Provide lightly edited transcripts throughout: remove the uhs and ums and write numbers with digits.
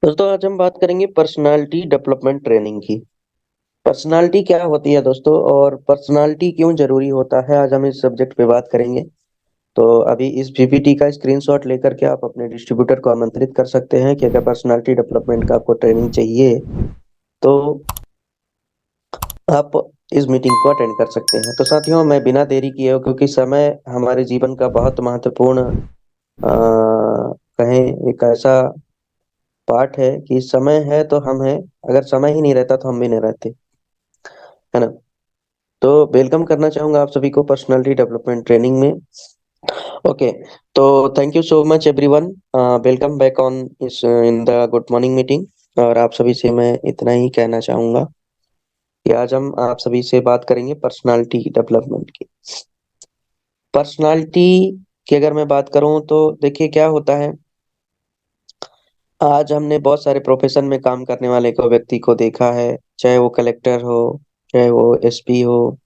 दोस्तों आज हम बात करेंगे पर्सनालिटी डेवलपमेंट ट्रेनिंग की। पर्सनालिटी क्या होती है दोस्तों, और पर्सनालिटी क्यों जरूरी होता है, आज हम इस सब्जेक्ट पे बात करेंगे। तो अभी इस पीपीटी का स्क्रीनशॉट लेकर के आप अपने डिस्ट्रीब्यूटर को आमंत्रित कर सकते हैं कि अगर पर्सनालिटी डेवलपमेंट का आपको ट्रेनिंग चाहिए तो आप इस मीटिंग को अटेंड कर सकते हैं। तो साथियों, मैं बिना देरी किए, क्योंकि समय हमारे जीवन का बहुत महत्वपूर्ण कहें एक ऐसा पार्ट है कि समय है तो हम हैं, अगर समय ही नहीं रहता तो हम भी नहीं रहते, है ना। तो वेलकम करना चाहूंगा आप सभी को पर्सनालिटी डेवलपमेंट ट्रेनिंग में। ओके, तो thank you so much everyone. Welcome back on इस in the good morning meeting. और आप सभी से मैं इतना ही कहना चाहूंगा कि आज हम आप सभी से बात करेंगे पर्सनालिटी डेवलपमेंट की। पर्सनालिटी की अगर मैं बात करूं तो देखिए क्या होता है। आज हमने बहुत सारे प्रोफेशन में काम करने वाले को व्यक्ति को देखा है, चाहे वो कलेक्टर हो, चाहे वो एसपी हो,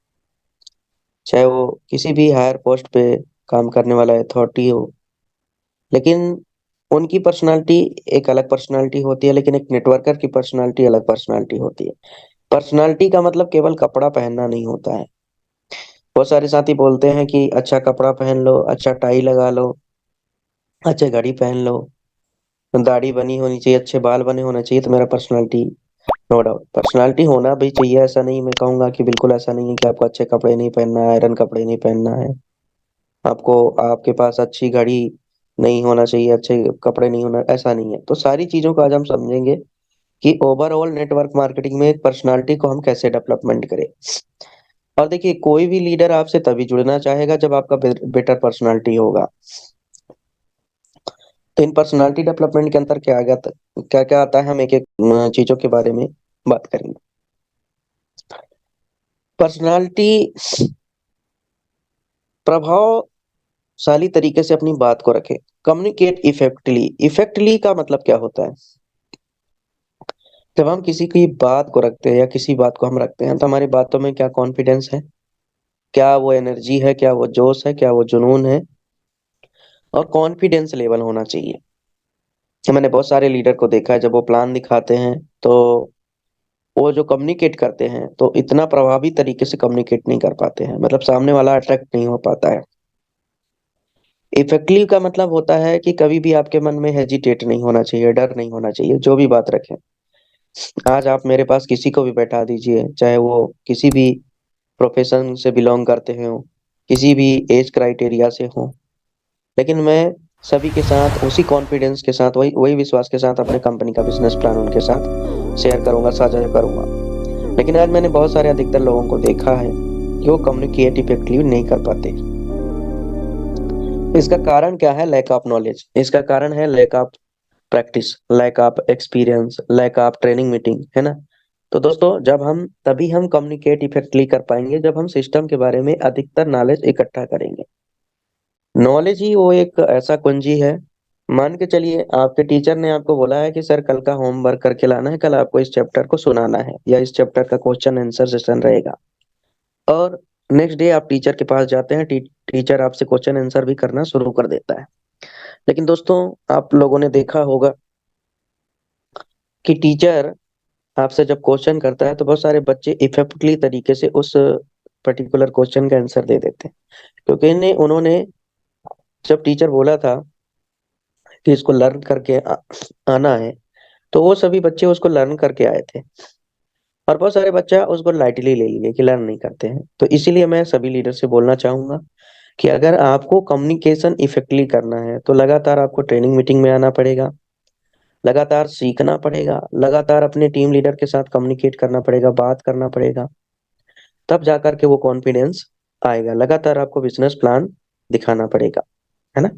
चाहे वो किसी भी हायर पोस्ट पे काम करने वाला अथॉरिटी हो। लेकिन उनकी पर्सनालिटी एक अलग पर्सनालिटी होती है, लेकिन एक नेटवर्कर की पर्सनालिटी अलग पर्सनालिटी होती है। पर्सनालिटी का मतलब केवल कपड़ा पहनना नहीं होता है। बहुत सारे साथी बोलते हैं कि अच्छा कपड़ा पहन लो, अच्छा टाई लगा लो, अच्छे घड़ी पहन लो, दाढ़ी बनी होनी चाहिए, अच्छे बाल बने होने चाहिए, तो मेरा पर्सनालिटी। नो डाउट पर्सनालिटी होना भी चाहिए, ऐसा नहीं, मैं कहूंगा कि बिल्कुल ऐसा नहीं है कि आपको अच्छे कपड़े नहीं पहनना है, आयरन कपड़े नहीं पहनना है, आपको आपके पास अच्छी घड़ी नहीं होना चाहिए, अच्छे कपड़े नहीं होना, ऐसा नहीं है। तो सारी चीजों को आज हम समझेंगे कि ओवरऑल नेटवर्क मार्केटिंग में एक पर्सनालिटी को हम कैसे डेवलपमेंट करें। और देखिए, कोई भी लीडर आपसे तभी जुड़ना चाहेगा जब आपका बेटर पर्सनालिटी होगा। तो इन पर्सनालिटी डेवलपमेंट के अंदर क्या आ गया, क्या क्या आता है, हम एक एक चीजों के बारे में बात करेंगे। पर्सनालिटी प्रभावशाली तरीके से अपनी बात को रखे। कम्युनिकेट इफेक्टली। इफेक्टली का मतलब क्या होता है? जब हम किसी की बात को रखते हैं या किसी बात को हम रखते हैं तो हमारी बातों में क्या कॉन्फिडेंस है, क्या वो एनर्जी है, क्या वो जोश है, क्या वो जुनून है, और कॉन्फिडेंस लेवल होना चाहिए। कि मैंने बहुत सारे लीडर को देखा है, जब वो प्लान दिखाते हैं तो वो जो कम्युनिकेट करते हैं तो इतना प्रभावी तरीके से कम्युनिकेट नहीं कर पाते हैं, मतलब सामने वाला अट्रैक्ट नहीं हो पाता है। इफेक्टिव का मतलब होता है कि कभी भी आपके मन में हेजिटेट नहीं होना चाहिए, डर नहीं होना चाहिए, जो भी बात रखें। आज आप मेरे पास किसी को भी बैठा दीजिए, चाहे वो किसी भी प्रोफेशन से बिलोंग करते हो, किसी भी एज क्राइटेरिया से हो, लेकिन मैं सभी के साथ उसी कॉन्फिडेंस के साथ, वही वही विश्वास के साथ अपने कंपनी का बिजनेस प्लान उनके साथ शेयर करूंगा, साझा करूंगा। लेकिन आज मैंने बहुत सारे अधिकतर लोगों को देखा है कि वो कम्युनिकेट इफेक्टिवली नहीं कर पाते। इसका कारण क्या है? Lack of knowledge. इसका कारण है lack of practice, lack of experience, lack of training meeting, है ना। तो दोस्तों, जब हम तभी हम कम्युनिकेट इफेक्टिवली कर पाएंगे जब हम सिस्टम के बारे में अधिकतर नॉलेज इकट्ठा करेंगे। नॉलेज ही वो एक ऐसा कुंजी है। मान के चलिए आपके टीचर ने आपको बोला है कि सर कल का होमवर्क करके लाना है, कल आपको इस चैप्टर को सुनाना है या इस चैप्टर का क्वेश्चन आंसर सेशन रहेगा। और नेक्स्ट डे आप टीचर के पास जाते हैं, टीचर आपसे क्वेश्चन आंसर भी करना शुरू कर देता है। लेकिन दोस्तों, आप लोगों ने देखा होगा कि टीचर आपसे जब क्वेश्चन करता है तो बहुत सारे बच्चे इफेक्टिवली तरीके से उस पर्टिकुलर क्वेश्चन का आंसर दे देते हैं, क्योंकि इन्हें उन्होंने जब टीचर बोला था कि इसको लर्न करके आना है, तो वो सभी बच्चे उसको लर्न करके आए थे। और बहुत सारे बच्चा उसको लाइटली ले लिए कि लर्न नहीं करते हैं। तो इसीलिए मैं सभी लीडर से बोलना चाहूंगा कि अगर आपको कम्युनिकेशन इफेक्टिवली करना है तो लगातार आपको ट्रेनिंग मीटिंग में आना पड़ेगा, लगातार सीखना पड़ेगा, लगातार अपने टीम लीडर के साथ कम्युनिकेट करना पड़ेगा, बात करना पड़ेगा। तब जाकर के वो कॉन्फिडेंस आएगा। लगातार आपको बिजनेस प्लान दिखाना पड़ेगा, है ना।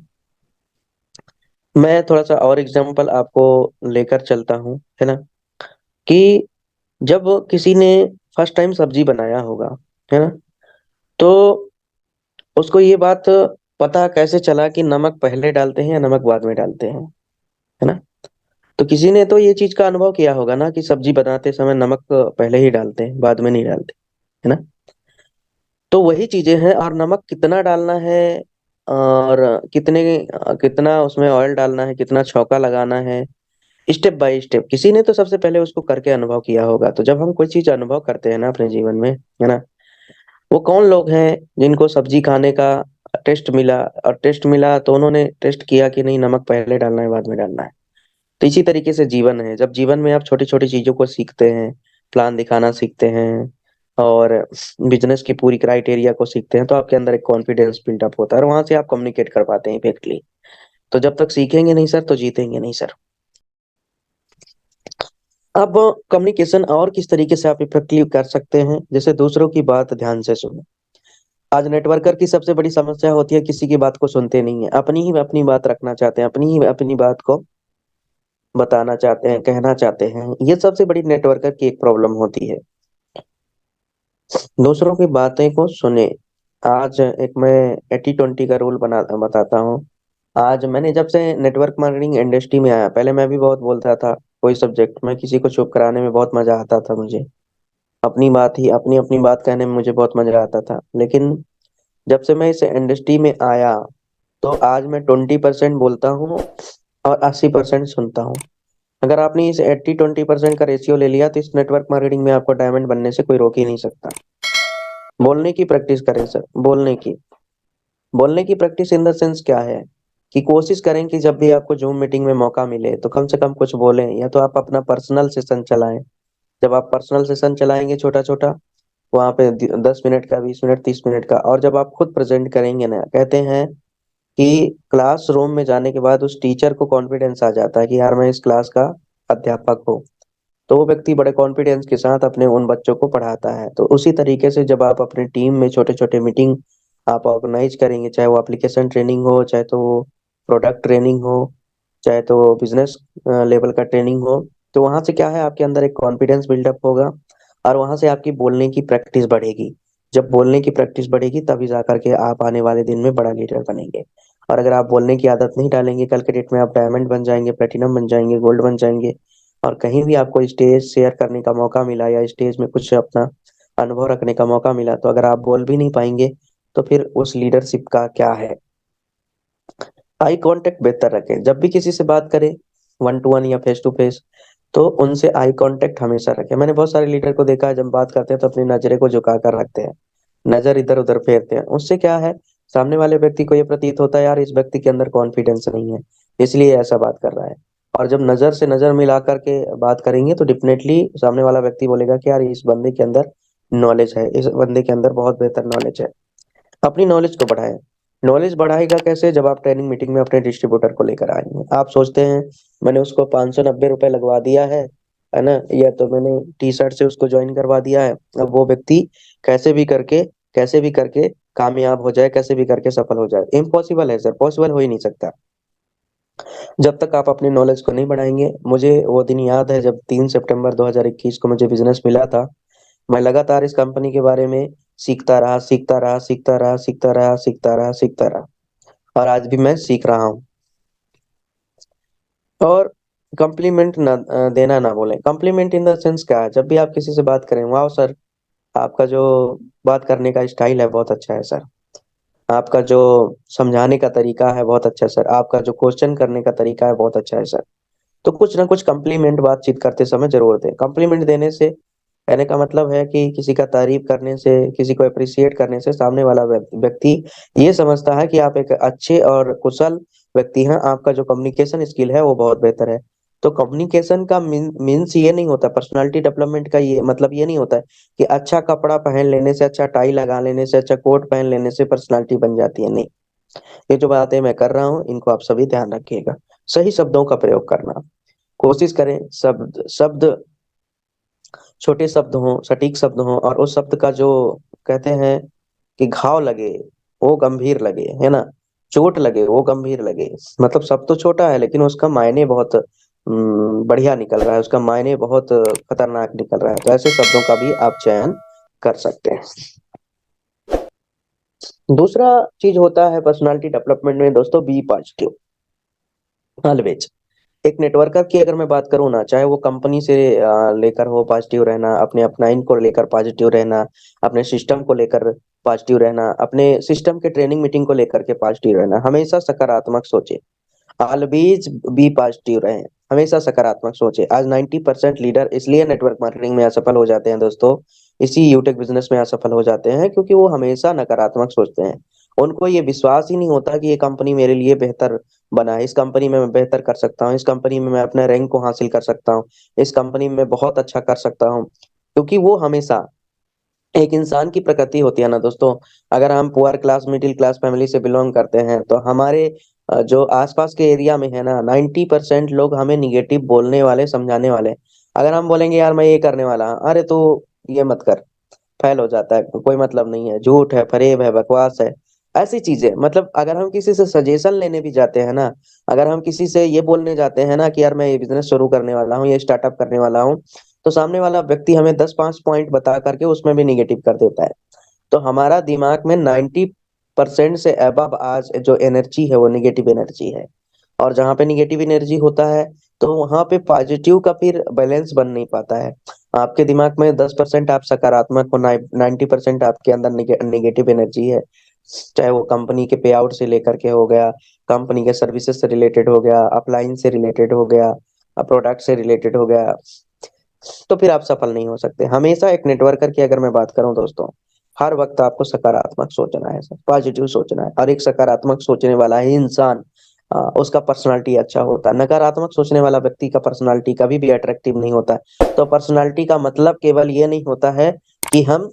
मैं थोड़ा सा और एग्जांपल आपको लेकर चलता हूँ, है ना, कि जब किसी ने फर्स्ट टाइम सब्जी बनाया होगा, है ना, तो उसको ये बात पता कैसे चला कि नमक पहले डालते हैं या नमक बाद में डालते हैं, है ना। तो किसी ने तो ये चीज का अनुभव किया होगा ना कि सब्जी बनाते समय नमक पहले ही डालते हैं, बाद में नहीं डालते, है ना। तो वही चीजें हैं, और नमक कितना डालना है, और कितना उसमें ऑयल डालना है, कितना छौंका लगाना है, स्टेप बाय स्टेप किसी ने तो सबसे पहले उसको करके अनुभव किया होगा। तो जब हम कोई चीज अनुभव करते हैं ना अपने जीवन में, है ना, वो कौन लोग हैं जिनको सब्जी खाने का टेस्ट मिला, और टेस्ट मिला तो उन्होंने टेस्ट किया कि नहीं नमक पहले डालना है बाद में डालना है। तो इसी तरीके से जीवन है, जब जीवन में आप छोटी छोटी चीजों को सीखते हैं, प्लान दिखाना सीखते हैं, और बिजनेस की पूरी क्राइटेरिया को सीखते हैं, तो आपके अंदर एक कॉन्फिडेंस बिल्डअप होता है और वहां से आप कम्युनिकेट कर पाते हैं इफेक्टली। तो जब तक सीखेंगे नहीं सर तो जीतेंगे नहीं सर। अब कम्युनिकेशन और किस तरीके से आप इफेक्टिव कर सकते हैं, जैसे दूसरों की बात ध्यान से सुने। आज नेटवर्कर की सबसे बड़ी समस्या होती है किसी की बात को सुनते नहीं है, अपनी ही अपनी बात रखना चाहते हैं, अपनी ही अपनी बात को बताना चाहते हैं, कहना चाहते हैं। ये सबसे बड़ी नेटवर्कर की एक प्रॉब्लम होती है। दूसरों की बातें को सुने। आज एक मैं 80-20 का रूल बना बताता हूँ। आज मैंने जब से नेटवर्क मार्केटिंग इंडस्ट्री में आया, पहले मैं भी बहुत बोलता था, कोई सब्जेक्ट में किसी को चुप कराने में बहुत मजा आता था मुझे, अपनी बात ही अपनी अपनी बात कहने में मुझे बहुत मजा आता था। लेकिन जब से मैं इस इंडस्ट्री में आया, तो आज मैं 20% बोलता हूँ और 80% सुनता हूँ। अगर आपने इस 80-20% का रेशियो ले लिया तो इस नेटवर्क मार्केटिंग में आपको डायमंड बनने से कोई रोक ही नहीं सकता। बोलने की प्रैक्टिस करें सर, बोलने की प्रैक्टिस इन द सेंस क्या है, कि कोशिश करें कि जब भी आपको जूम मीटिंग में मौका मिले तो कम से कम कुछ बोलें, या तो आप अपना पर्सनल सेशन चलाएं। जब आप पर्सनल सेशन चलाएंगे छोटा छोटा, वहां पे 10 मिनट का, 20 मिनट, 30 मिनट का, और जब आप खुद प्रेजेंट करेंगे ना, कहते हैं कि क्लासरूम में जाने के बाद उस टीचर को कॉन्फिडेंस आ जाता है कि यार मैं इस क्लास का अध्यापक हूँ। तो वो व्यक्ति बड़े कॉन्फिडेंस के साथ अपने उन बच्चों को पढ़ाता है। तो उसी तरीके से जब आप अपने टीम में छोटे छोटे मीटिंग आप ऑर्गेनाइज करेंगे, चाहे वो एप्लीकेशन ट्रेनिंग हो, चाहे तो वो प्रोडक्ट ट्रेनिंग हो, चाहे तो वो बिजनेस लेवल का ट्रेनिंग हो, तो वहां से क्या है, आपके अंदर एक कॉन्फिडेंस बिल्डअप होगा, और वहां से आपकी बोलने की प्रैक्टिस बढ़ेगी। जब बोलने की प्रैक्टिस बढ़ेगी तभी जा करके आप आने वाले दिन में बड़ा लीडर बनेंगे। और अगर आप बोलने की आदत नहीं डालेंगे, कल के डेट में आप डायमंड बन जाएंगे, प्लेटिनम बन जाएंगे, गोल्ड बन जाएंगे, और कहीं भी आपको स्टेज शेयर करने का मौका मिला या स्टेज में कुछ अपना अनुभव रखने का मौका मिला, तो अगर आप बोल भी नहीं पाएंगे तो फिर उस लीडरशिप का क्या है। आई कांटेक्ट बेहतर रखें, जब भी किसी से बात करें, 1-to-1 या फेस टू फेस, तो उनसे आई कांटेक्ट हमेशा रखें। मैंने बहुत सारे लीडर को देखा है, जब बात करते हैं तो अपनी नजरें को झुका कर रखते हैं, नजर इधर उधर फेरते हैं। उससे क्या है, सामने वाले व्यक्ति को ये प्रतीत होता है यार इस व्यक्ति के अंदर कॉन्फिडेंस नहीं है, इसलिए ऐसा बात कर रहा है। और जब नजर से नजर मिला करके बात करेंगे तो डेफिनेटली सामने वाला व्यक्ति बोलेगा कि यार इस बंदे के अंदर नॉलेज है, इस बंदे के अंदर बहुत बेहतर नॉलेज है। अपनी नॉलेज को बढ़ाएं। नॉलेज बढ़ाएगा कैसे, जब आप ट्रेनिंग मीटिंग में अपने डिस्ट्रीब्यूटर को लेकर आएंगे, आप सोचते हैं मैंने उसको 590 रुपये लगवा दिया है ना, या तो मैंने टी शर्ट से उसको ज्वाइन करवा दिया है, अब वो व्यक्ति कैसे भी करके कैसे भी करके कामयाब हो जाए, कैसे भी करके सफल हो जाए, इम्पॉसिबल है सर, पॉसिबल हो ही नहीं सकता जब तक आप अपनी नॉलेज को नहीं बढ़ाएंगे। मुझे वो दिन याद है जब 3 सितंबर 2021 को मुझे बिजनेस मिला था। मैं लगातार इस कंपनी के बारे में सीखता रहा, सीखता रहा, सीखता रहा, सीखता रहा, सीखता रहा, सीखता रहा, और आज भी मैं सीख रहा हूँ। और कम्प्लीमेंट ना देना ना बोले। कम्प्लीमेंट इन द सेंस क्या है, जब भी आप किसी से बात करें, वाह सर आपका जो बात करने का स्टाइल है बहुत अच्छा है सर, आपका जो समझाने का तरीका है बहुत अच्छा है सर, आपका जो क्वेश्चन करने का तरीका है बहुत अच्छा है सर। तो कुछ ना कुछ कम्प्लीमेंट बातचीत करते समय जरूर दें। कम्प्लीमेंट देने से, कहने का मतलब है कि किसी का तारीफ करने से, किसी को अप्रिशिएट करने से सामने वाला व्यक्ति ये समझता है कि आप एक अच्छे और कुशल व्यक्ति हैं, आपका जो कम्युनिकेशन स्किल है वो बहुत बेहतर है। तो कम्युनिकेशन का मीन्स ये नहीं होता, पर्सनालिटी डेवलपमेंट का ये मतलब ये नहीं होता है कि अच्छा कपड़ा पहन लेने से, अच्छा टाई लगा लेने से, अच्छा कोट पहन लेने से पर्सनालिटी बन जाती है, नहीं। ये जो बातें मैं कर रहा हूँ इनको आप सभी ध्यान रखिएगा। सही शब्दों का प्रयोग करना, कोशिश करें शब्द शब्द छोटे शब्द हों, सटीक शब्द हों, और उस शब्द का जो कहते हैं कि घाव लगे वो गंभीर लगे, है ना, चोट लगे वो गंभीर लगे। मतलब शब्द तो छोटा है लेकिन उसका मायने बहुत बढ़िया निकल रहा है, उसका मायने बहुत खतरनाक निकल रहा है। तो ऐसे शब्दों का भी आप चयन कर सकते हैं। दूसरा चीज होता है पर्सनालिटी डेवलपमेंट में दोस्तों, बी पॉजिटिव ऑलवेज। एक नेटवर्कर की अगर मैं बात करूँ ना, चाहे वो कंपनी से लेकर हो पॉजिटिव रहना, अपने अपनाइन को लेकर पॉजिटिव रहना, अपने सिस्टम को लेकर पॉजिटिव रहना, अपने सिस्टम के ट्रेनिंग मीटिंग को लेकर के पॉजिटिव रहना, हमेशा सकारात्मक सोचे। ऑलवेज बी पॉजिटिव रहें, हमेशा सकारात्मक सोचें। आज 90% लीडर इसलिए नेटवर्क मार्केटिंग में असफल हो जाते हैं दोस्तों, इसी यूटेक बिजनेस में असफल हो जाते हैं, क्योंकि वो हमेशा नकारात्मक सोचते हैं। उनको ये विश्वास ही नहीं होता कि ये कंपनी मेरे लिए बेहतर बना है, इस कंपनी में मैं बेहतर कर सकता हूँ, इस कंपनी में मैं अपने रैंक को हासिल कर सकता हूँ, इस कंपनी में बहुत अच्छा कर सकता हूँ। क्योंकि वो हमेशा, एक इंसान की प्रकृति होती है ना दोस्तों, अगर हम poor class middle class family से बिलोंग करते हैं तो हमारे जो आसपास के एरिया में है ना, 90% लोग हमें निगेटिव बोलने वाले, समझाने वाले। अगर हम बोलेंगे यार मैं ये करने वाला हूं, अरे तू ये मत कर, फेल हो जाता है, कोई मतलब नहीं है, झूठ है, फरेब है, बकवास है, ऐसी चीजें। मतलब अगर हम किसी से सजेशन लेने भी जाते हैं ना, अगर हम किसी से ये बोलने जाते हैं ना कि यार मैं ये बिजनेस शुरू करने वाला हूँ, ये स्टार्टअप करने वाला हूँ, तो सामने वाला व्यक्ति हमें 10 5 पॉइंट बता करके उसमें भी निगेटिव कर देता है। तो हमारा दिमाग में 90% से अबव आज जो एनर्जी है वो निगेटिव एनर्जी है। और जहाँ पे निगेटिव एनर्जी होता है तो वहां पे पॉजिटिव का फिर बैलेंस बन नहीं पाता है। आपके दिमाग में 10% आप सकारात्मक हो, 90% आपके अंदर निगेटिव एनर्जी है। चाहे वो कंपनी के पे आउट से लेकर के हो गया, कंपनी के सर्विसेज से रिलेटेड हो गया, अपलाइन से रिलेटेड हो गया, प्रोडक्ट से रिलेटेड हो गया, तो फिर आप सफल नहीं हो सकते। हमेशा एक नेटवर्कर की अगर मैं बात करूं दोस्तों, हर वक्त आपको सकारात्मक सोचना है सर, पॉजिटिव सोचना है। और एक सकारात्मक सोचने वाला ही इंसान, उसका पर्सनालिटी अच्छा होता है। नकारात्मक सोचने वाला व्यक्ति का पर्सनालिटी कभी भी अट्रैक्टिव नहीं होता है। तो पर्सनालिटी का मतलब केवल ये नहीं होता है कि हम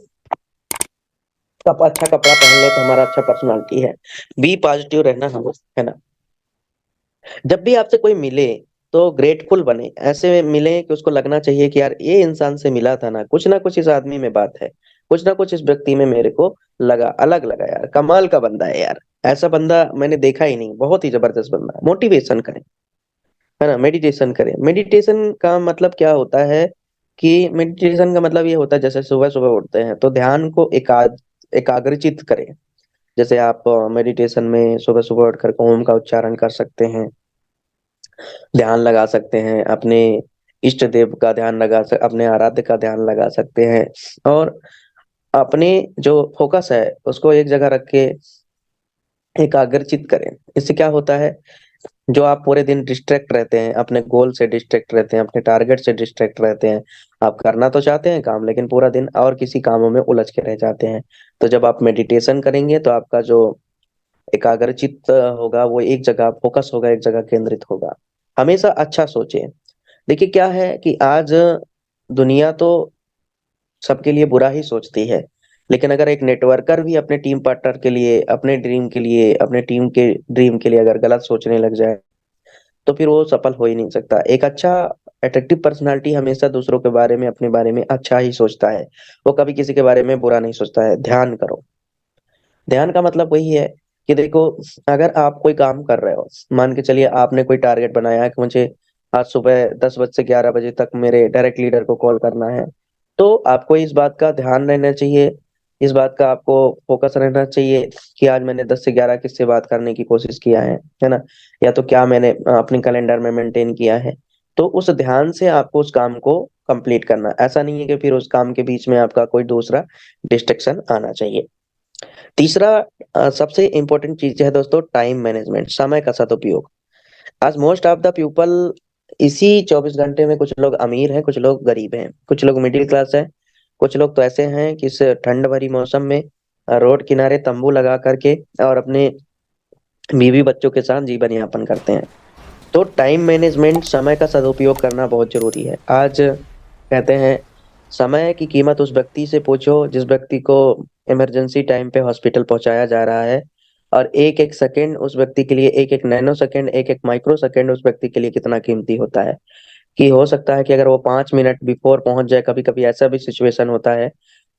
अच्छा कपड़ा पहन ले तो हमारा अच्छा पर्सनालिटी है। बी पॉजिटिव रहना हम, है ना। जब भी आपसे कोई मिले तो ग्रेटफुल बने, ऐसे मिले कि उसको लगना चाहिए कि यार ये इंसान से मिला था ना कुछ इस आदमी में बात है, कुछ ना कुछ इस व्यक्ति में मेरे को लगा, अलग लगा यार, कमाल का बंदा है यार, ऐसा बंदा मैंने देखा ही नहीं, बहुत ही जबरदस्त बंदा है। मोटिवेशन करें, है ना, मेडिटेशन करें। मेडिटेशन का मतलब क्या होता है कि मेडिटेशन का मतलब ये होता है, जैसे सुबह सुबह उठते हैं तो ध्यान को एकाग्रचित करें। जैसे आप मेडिटेशन में सुबह सुबह उठ कर ओम का उच्चारण कर सकते हैं, ध्यान लगा सकते हैं, अपने इष्ट देव का ध्यान अपने आराध्य का ध्यान लगा सकते हैं। और अपने जो फोकस है उसको एक जगह रख के एकाग्रचित करें। इससे क्या होता है, जो आप पूरे दिन डिस्ट्रैक्ट रहते हैं, अपने गोल से डिस्ट्रैक्ट रहते हैं, अपने टारगेट से डिस्ट्रैक्ट रहते हैं, आप करना तो चाहते हैं काम, लेकिन पूरा दिन और किसी कामों में उलझ के रह जाते हैं। तो जब आप मेडिटेशन करेंगे तो आपका जो एकाग्रचित होगा वो एक जगह फोकस होगा, एक जगह केंद्रित होगा। हमेशा अच्छा सोचें। देखिए क्या है कि आज दुनिया तो सबके लिए बुरा ही सोचती है, लेकिन अगर एक नेटवर्कर भी अपने टीम पार्टनर के लिए, अपने ड्रीम के लिए, अपने टीम के ड्रीम के लिए अगर गलत सोचने लग जाए तो फिर वो सफल हो ही नहीं सकता। एक अच्छा अट्रैक्टिव पर्सनालिटी हमेशा दूसरों के बारे में, अपने बारे में अच्छा ही सोचता है, वो कभी किसी के बारे में बुरा नहीं सोचता है। ध्यान करो। ध्यान का मतलब वही है कि देखो, अगर आप कोई काम कर रहे हो, मान के चलिए आपने कोई टारगेट बनाया है कि मुझे आज सुबह 10 बजे से 11 बजे तक मेरे डायरेक्ट लीडर को कॉल करना है, तो आपको इस बात का ध्यान रहना चाहिए, इस बात का आपको फोकस रहना चाहिए कि आज मैंने 10 से 11 किससे बात करने की कोशिश किया है ना, या तो क्या मैंने अपने कैलेंडर में मेंटेन किया है। तो उस ध्यान से आपको उस काम को कंप्लीट करना, ऐसा नहीं है कि फिर उस काम के बीच में आपका कोई दूसरा डिस्ट्रक्शन आना चाहिए। तीसरा सबसे इम्पोर्टेंट चीज है दोस्तों, टाइम मैनेजमेंट, समय का सदुपयोग। आज मोस्ट ऑफ द पीपल इसी 24 घंटे में, कुछ लोग अमीर हैं, कुछ लोग गरीब हैं, कुछ लोग मिडिल क्लास हैं, कुछ लोग तो ऐसे हैं कि इस ठंड भरी मौसम में रोड किनारे तंबू लगा करके और अपने बीवी बच्चों के साथ जीवन यापन करते हैं। तो टाइम मैनेजमेंट, समय का सदुपयोग करना बहुत जरूरी है। आज कहते हैं समय की कीमत उस व्यक्ति से पूछो जिस व्यक्ति को इमरजेंसी टाइम पे हॉस्पिटल पहुंचाया जा रहा है, और एक एक सेकंड उस व्यक्ति के लिए, एक एक नैनो सेकंड, एक एक माइक्रो सेकंड उस व्यक्ति के लिए कितना कीमती होता है। कि हो सकता है कि अगर वो 5 मिनट बिफोर पहुंच जाए, कभी कभी ऐसा भी सिचुएशन होता है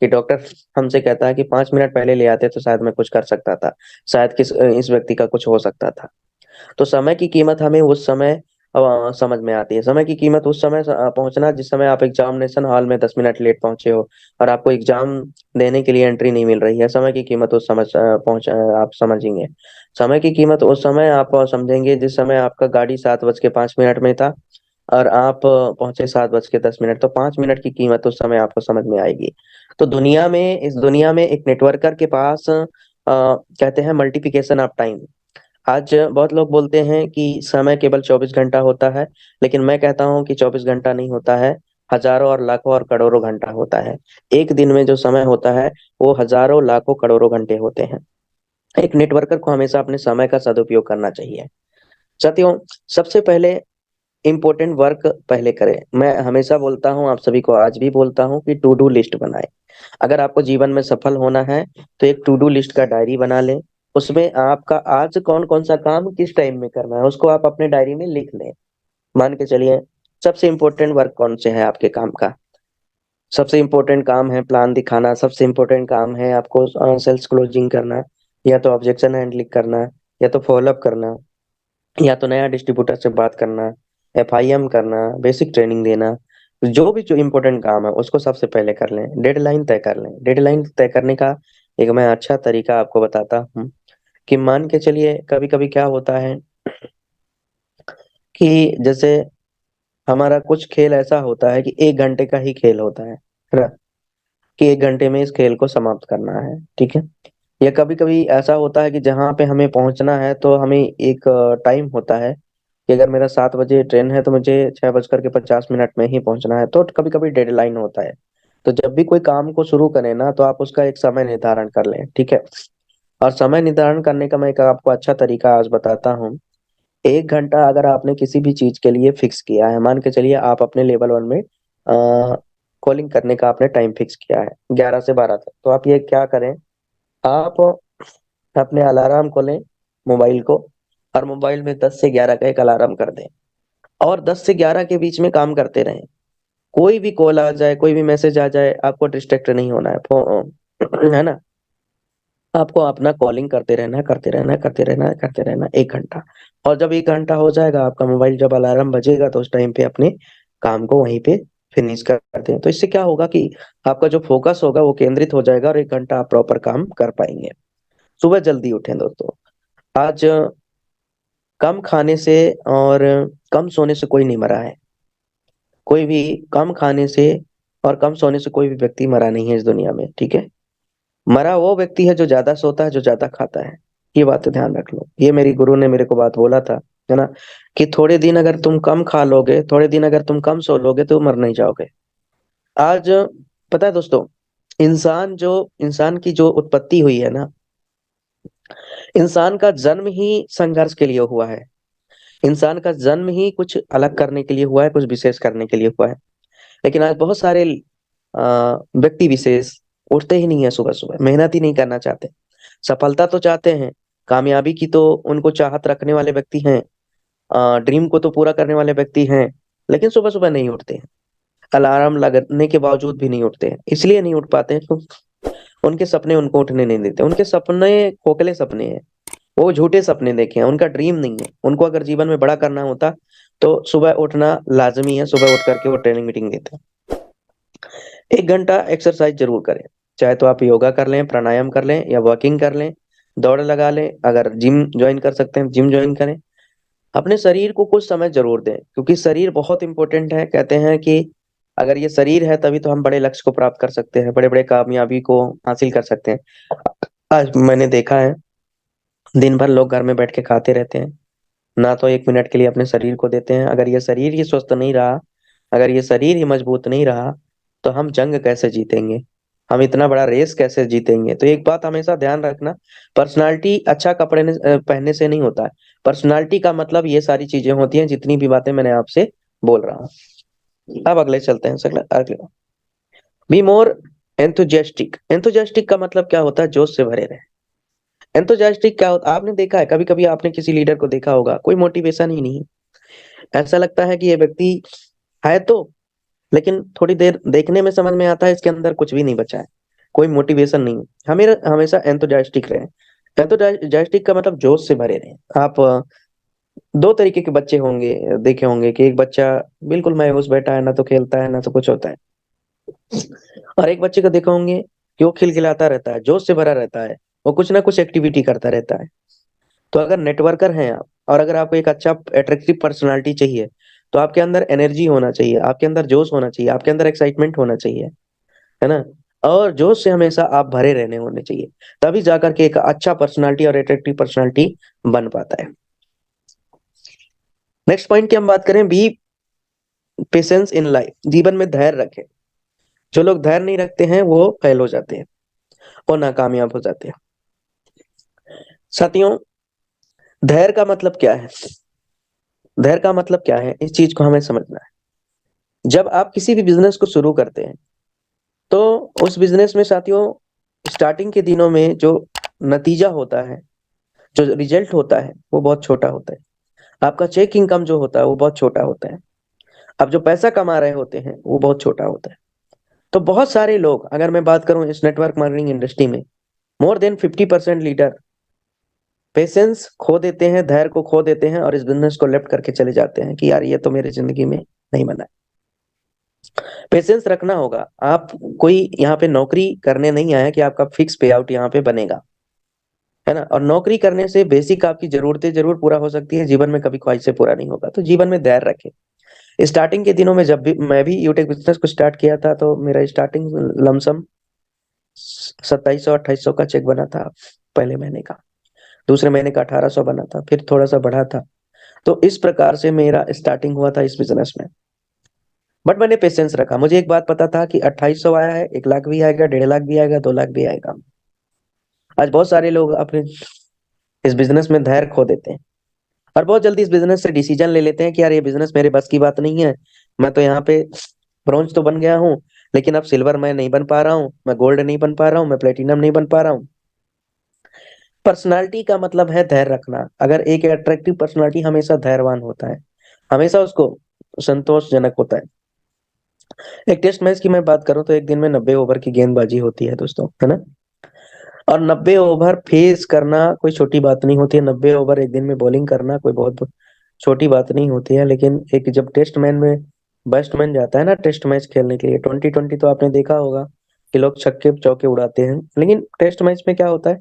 कि डॉक्टर हमसे कहता है कि 5 मिनट पहले ले आते तो शायद मैं कुछ कर सकता था, शायद इस व्यक्ति का कुछ हो सकता था। तो समय की कीमत हमें उस समय समझ में आती है। समय की कीमत उस समय पहुंचना जिस समय आप एग्जामिनेशन हॉल में 10 मिनट लेट पहुंचे हो और आपको एग्जाम देने के लिए एंट्री नहीं मिल रही है, समय की कीमत उस समय आप समझेंगे। समय की कीमत उस समय आप समझेंगे जिस समय आपका गाड़ी 7 बज के 5 मिनट में था और आप पहुंचे 7 बज के 10 मिनट, तो 5 मिनट की कीमत उस समय आपको समझ में आएगी। तो इस दुनिया में एक नेटवर्कर के पास कहते हैं मल्टीप्लिकेशन ऑफ टाइम, आज बहुत लोग बोलते हैं कि समय केवल 24 घंटा होता है, लेकिन मैं कहता हूँ कि 24 घंटा नहीं होता है, हजारों और लाखों और करोड़ों घंटा होता है। एक दिन में जो समय होता है वो हजारों लाखों करोड़ों घंटे होते हैं। एक नेटवर्कर को हमेशा अपने समय का सदुपयोग करना चाहिए। साथियों, सबसे पहले इम्पोर्टेंट वर्क पहले करें। मैं हमेशा बोलता हूँ, आप सभी को आज भी बोलता हूँ कि टू डू लिस्ट बनाएं। अगर आपको जीवन में सफल होना है तो एक टू डू लिस्ट का डायरी बना लें। उसमें आपका आज कौन कौन सा काम किस टाइम में करना है उसको आप अपने डायरी में लिख लें। मान के चलिए, सबसे इम्पोर्टेंट वर्क कौन से है आपके काम का। सबसे इम्पोर्टेंट काम है प्लान दिखाना, सबसे इम्पोर्टेंट काम है आपको सेल्स क्लोजिंग करना, या तो ऑब्जेक्शन हैंडलिंग करना, या तो फॉलोअप करना, या तो नया डिस्ट्रीब्यूटर से बात करना, एफआईएम करना, बेसिक ट्रेनिंग देना। जो इम्पोर्टेंट काम है उसको सबसे पहले कर लें, डेडलाइन तय कर लें। डेडलाइन तय करने का एक मैं अच्छा तरीका आपको बताता हूँ कि मान के चलिए कभी कभी क्या होता है कि जैसे हमारा कुछ खेल ऐसा होता है कि 1 घंटे का ही खेल होता है ना, कि 1 घंटे में इस खेल को समाप्त करना है, ठीक है। या कभी कभी ऐसा होता है कि जहाँ पे हमें पहुंचना है तो हमें एक टाइम होता है कि अगर मेरा 7 बजे ट्रेन है तो मुझे 6:50 में ही पहुंचना है, तो कभी कभी डेडलाइन होता है। तो जब भी कोई काम को शुरू करें ना तो आप उसका एक समय निर्धारण कर लें, ठीक है। और समय निर्धारण करने का मैं एक आपको अच्छा तरीका आज बताता हूँ। 1 घंटा अगर आपने किसी भी चीज के लिए फिक्स किया है, मान के चलिए आप अपने लेवल 1 में कॉलिंग करने का आपने टाइम फिक्स किया है 11 से 12 तक, तो आप ये क्या करें, आप अपने अलार्म को लें, मोबाइल को, और मोबाइल में 10 से 11 का एक अलार्म कर दें, और 10 से 11 के बीच में काम करते रहें। कोई भी कॉल आ जाए, कोई भी मैसेज आ जाए, आपको डिस्ट्रैक्ट नहीं होना है, है ना। आपको अपना कॉलिंग करते रहना है, करते रहना है, करते रहना है, करते रहना है 1 घंटा। और जब 1 घंटा हो जाएगा आपका मोबाइल, जब अलार्म बजेगा तो उस टाइम पे अपने काम को वहीं पे फिनिश कर दें। तो इससे क्या होगा कि आपका जो फोकस होगा वो केंद्रित हो जाएगा और 1 घंटा आप प्रॉपर काम कर पाएंगे। सुबह जल्दी उठें दोस्तों। आज कम खाने से और कम सोने से कोई नहीं मरा है। कोई भी कम खाने से और कम सोने से कोई भी व्यक्ति मरा नहीं है इस दुनिया में, ठीक है। मरा वो व्यक्ति है जो ज्यादा सोता है, जो ज्यादा खाता है। ये बात ध्यान रख लो, ये मेरी गुरु ने मेरे को बात बोला था, है ना, कि थोड़े दिन अगर तुम कम खा लोगे, थोड़े दिन अगर तुम कम सो लोगे तो मर नहीं जाओगे। आज पता है दोस्तों, इंसान की जो उत्पत्ति हुई है ना, इंसान का जन्म ही संघर्ष के लिए हुआ है। इंसान का जन्म ही कुछ अलग करने के लिए हुआ है, कुछ विशेष करने के लिए हुआ है। लेकिन आज बहुत सारे व्यक्ति विशेष उठते ही नहीं है सुबह सुबह, मेहनत ही नहीं करना चाहते। सफलता तो चाहते हैं, कामयाबी की तो उनको चाहत रखने वाले व्यक्ति हैं, ड्रीम को तो पूरा करने वाले व्यक्ति हैं, लेकिन सुबह सुबह नहीं उठते हैं। अलार्म लगने के बावजूद भी नहीं उठते हैं। इसलिए नहीं उठ पाते हैं क्योंकि उनके सपने उनको उठने नहीं देते। उनके सपने खोखले सपने हैं, वो झूठे सपने देखे हैं, उनका ड्रीम नहीं है। उनको अगर जीवन में बड़ा करना होता तो सुबह उठना लाजमी है, सुबह उठ करके वो ट्रेनिंग मीटिंग देते हैं। 1 घंटा एक्सरसाइज जरूर करें, चाहे तो आप योगा कर लें, प्राणायाम कर लें, या वॉकिंग कर लें, दौड़ लगा लें। अगर जिम ज्वाइन कर सकते हैं जिम ज्वाइन करें। अपने शरीर को कुछ समय जरूर दें, क्योंकि शरीर बहुत इंपॉर्टेंट है। कहते हैं कि अगर ये शरीर है तभी तो हम बड़े लक्ष्य को प्राप्त कर सकते हैं, बड़े बड़े कामयाबी को हासिल कर सकते हैं। आज मैंने देखा है, दिन भर लोग घर में बैठ के खाते रहते हैं, ना तो 1 मिनट के लिए अपने शरीर को देते हैं। अगर ये शरीर ही स्वस्थ नहीं रहा, अगर ये शरीर ही मजबूत नहीं रहा, तो हम जंग कैसे जीतेंगे, हम इतना बड़ा रेस कैसे जीतेंगे। तो एक बात हमेशा ध्यान रखना, पर्सनालिटी अच्छा पहनने से नहीं होता है। पर्सनालिटी का मतलब ये सारी चीजें होती हैं जितनी भी बातें मैंने आपसे बोल रहा हूँ। अब अगले चलते हैं, अगले। Be more enthusiastic. एंथुजियास्टिक का मतलब क्या होता है, जोश से भरे रहे। एंथुजियास्टिक क्या होता है, आपने देखा है, कभी कभी आपने किसी लीडर को देखा होगा, कोई मोटिवेशन ही नहीं। ऐसा लगता है कि ये व्यक्ति है तो, लेकिन थोड़ी देर देखने में समझ में आता है इसके अंदर कुछ भी नहीं बचा है, कोई मोटिवेशन नहीं। हमें हमेशा एंथुजियास्टिक रहे। एंथुजियास्टिक का मतलब जोश से भरे रहे। आप दो तरीके के बच्चे होंगे, देखे होंगे कि एक बच्चा बिल्कुल मायूस बैठा है, ना तो खेलता है ना तो कुछ होता है, और एक बच्चे को देखा होंगे कि वो खिलखिलाता रहता है, जोश से भरा रहता है, वो कुछ ना कुछ एक्टिविटी करता रहता है। तो अगर नेटवर्कर हैं आप, और अगर आपको एक अच्छा अट्रैक्टिव पर्सनालिटी चाहिए, तो आपके अंदर एनर्जी होना चाहिए, आपके अंदर जोश होना चाहिए, आपके अंदर एक्साइटमेंट होना चाहिए, है ना। और जोश से हमेशा आप भरे रहने होने चाहिए, तभी जाकर के एक अच्छा पर्सनालिटी और अट्रैक्टिव पर्सनालिटी बन पाता है। नेक्स्ट पॉइंट की हम बात करें, बी पेशेंस इन लाइफ, जीवन में धैर्य रखें। जो लोग धैर्य नहीं रखते हैं वो फेल हो जाते हैं और नाकामयाब हो जाते हैं। साथियों, धैर्य का मतलब क्या है? धैर्य का मतलब क्या है, इस चीज को हमें समझना है। जब आप किसी भी बिजनेस को शुरू करते हैं तो उस बिजनेस में साथियों, स्टार्टिंग के दिनों में जो नतीजा होता है, जो रिजल्ट होता है, वो बहुत छोटा होता है। आपका चेक इनकम जो होता है वो बहुत छोटा होता है। आप जो पैसा कमा रहे होते हैं वो बहुत छोटा होता है। तो बहुत सारे लोग, अगर मैं बात करूं इस नेटवर्क मार्केटिंग इंडस्ट्री में, मोर देन 50% लीडर पेशेंस खो देते हैं, धैर्य को खो देते हैं और इस बिजनेस को लेफ्ट करके चले जाते हैं कि यार ये तो मेरी जिंदगी में नहीं बना है। पेशेंस रखना होगा। आप कोई यहाँ पे नौकरी करने नहीं आए कि आपका फिक्स पे आउट यहाँ पे बनेगा, है ना। और नौकरी करने से बेसिक आपकी जरूरतें जरूर पूरा हो सकती है, जीवन में कभी ख्वाहिश से पूरा नहीं होगा। तो जीवन में धैर्य रखें। स्टार्टिंग के दिनों में जब भी मैं भी यूटेक बिजनेस को स्टार्ट किया था, तो मेरा स्टार्टिंग लमसम 2700-2800 का चेक बना था पहले महीने का। दूसरे महीने का 1800 बना था, फिर थोड़ा सा बढ़ा था। तो इस प्रकार से मेरा स्टार्टिंग हुआ था इस बिजनेस में। बट मैंने पेशेंस रखा। मुझे एक बात पता था कि 2800 आया है, 1 लाख भी आएगा, 1.5 लाख भी आएगा, 2 लाख भी आएगा। आज बहुत सारे लोग अपने इस बिजनेस में धैर्य खो देते हैं और बहुत जल्दी इस बिजनेस से डिसीजन ले लेते हैं कि यार ये बिजनेस मेरे बस की बात नहीं है। मैं तो यहाँ पे ब्रॉन्ज तो बन गया हूँ, लेकिन अब सिल्वर मैं नहीं बन पा रहा हूँ, मैं गोल्ड नहीं बन पा रहा हूँ, मैं प्लेटिनम नहीं बन पा रहा हूँ। पर्सनालिटी का मतलब है धैर्य रखना। अगर एक अट्रैक्टिव पर्सनालिटी हमेशा धैर्यवान होता है, हमेशा उसको संतोषजनक होता है। एक टेस्ट मैच की मैं बात करूं तो एक दिन में 90 ओवर की गेंदबाजी होती है दोस्तों, है ना। और 90 ओवर फेस करना कोई छोटी बात नहीं होती है। 90 ओवर एक दिन में बॉलिंग करना कोई बहुत छोटी बात नहीं होती है। लेकिन एक जब टेस्ट मैन में बैट्समैन जाता है ना टेस्ट मैच खेलने के लिए, 2020 तो आपने देखा होगा कि लोग छक्के चौके उड़ाते हैं। लेकिन टेस्ट मैच में क्या होता है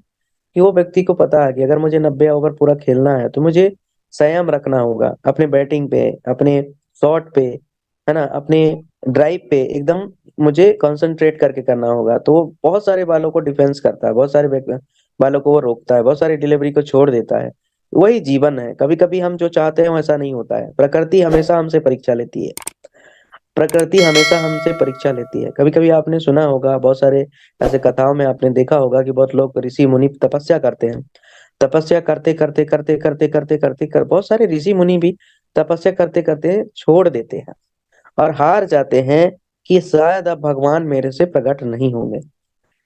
कि वो व्यक्ति को पता है कि अगर मुझे 90 ओवर पूरा खेलना है तो मुझे संयम रखना होगा अपने बैटिंग पे, अपने शॉट पे, है ना, अपने ड्राइव पे एकदम मुझे कंसंट्रेट करके करना होगा। तो वो बहुत सारे बालों को डिफेंस करता है, बहुत सारे बालों को वो रोकता है, बहुत सारी डिलीवरी को छोड़ देता है। वही जीवन है। कभी कभी हम जो चाहते हैं वैसा नहीं होता है। प्रकृति हमेशा हमसे परीक्षा लेती है। प्रकृति हमेशा हमसे परीक्षा लेती है। कभी कभी आपने सुना होगा, बहुत सारे ऐसे कथाओं में आपने देखा होगा कि बहुत लोग ऋषि मुनि तपस्या करते हैं। तपस्या करते करते करते करते करते करते कर बहुत सारे ऋषि मुनि भी तपस्या करते करते छोड़ देते हैं और हार जाते हैं कि शायद अब भगवान मेरे से प्रकट नहीं होंगे।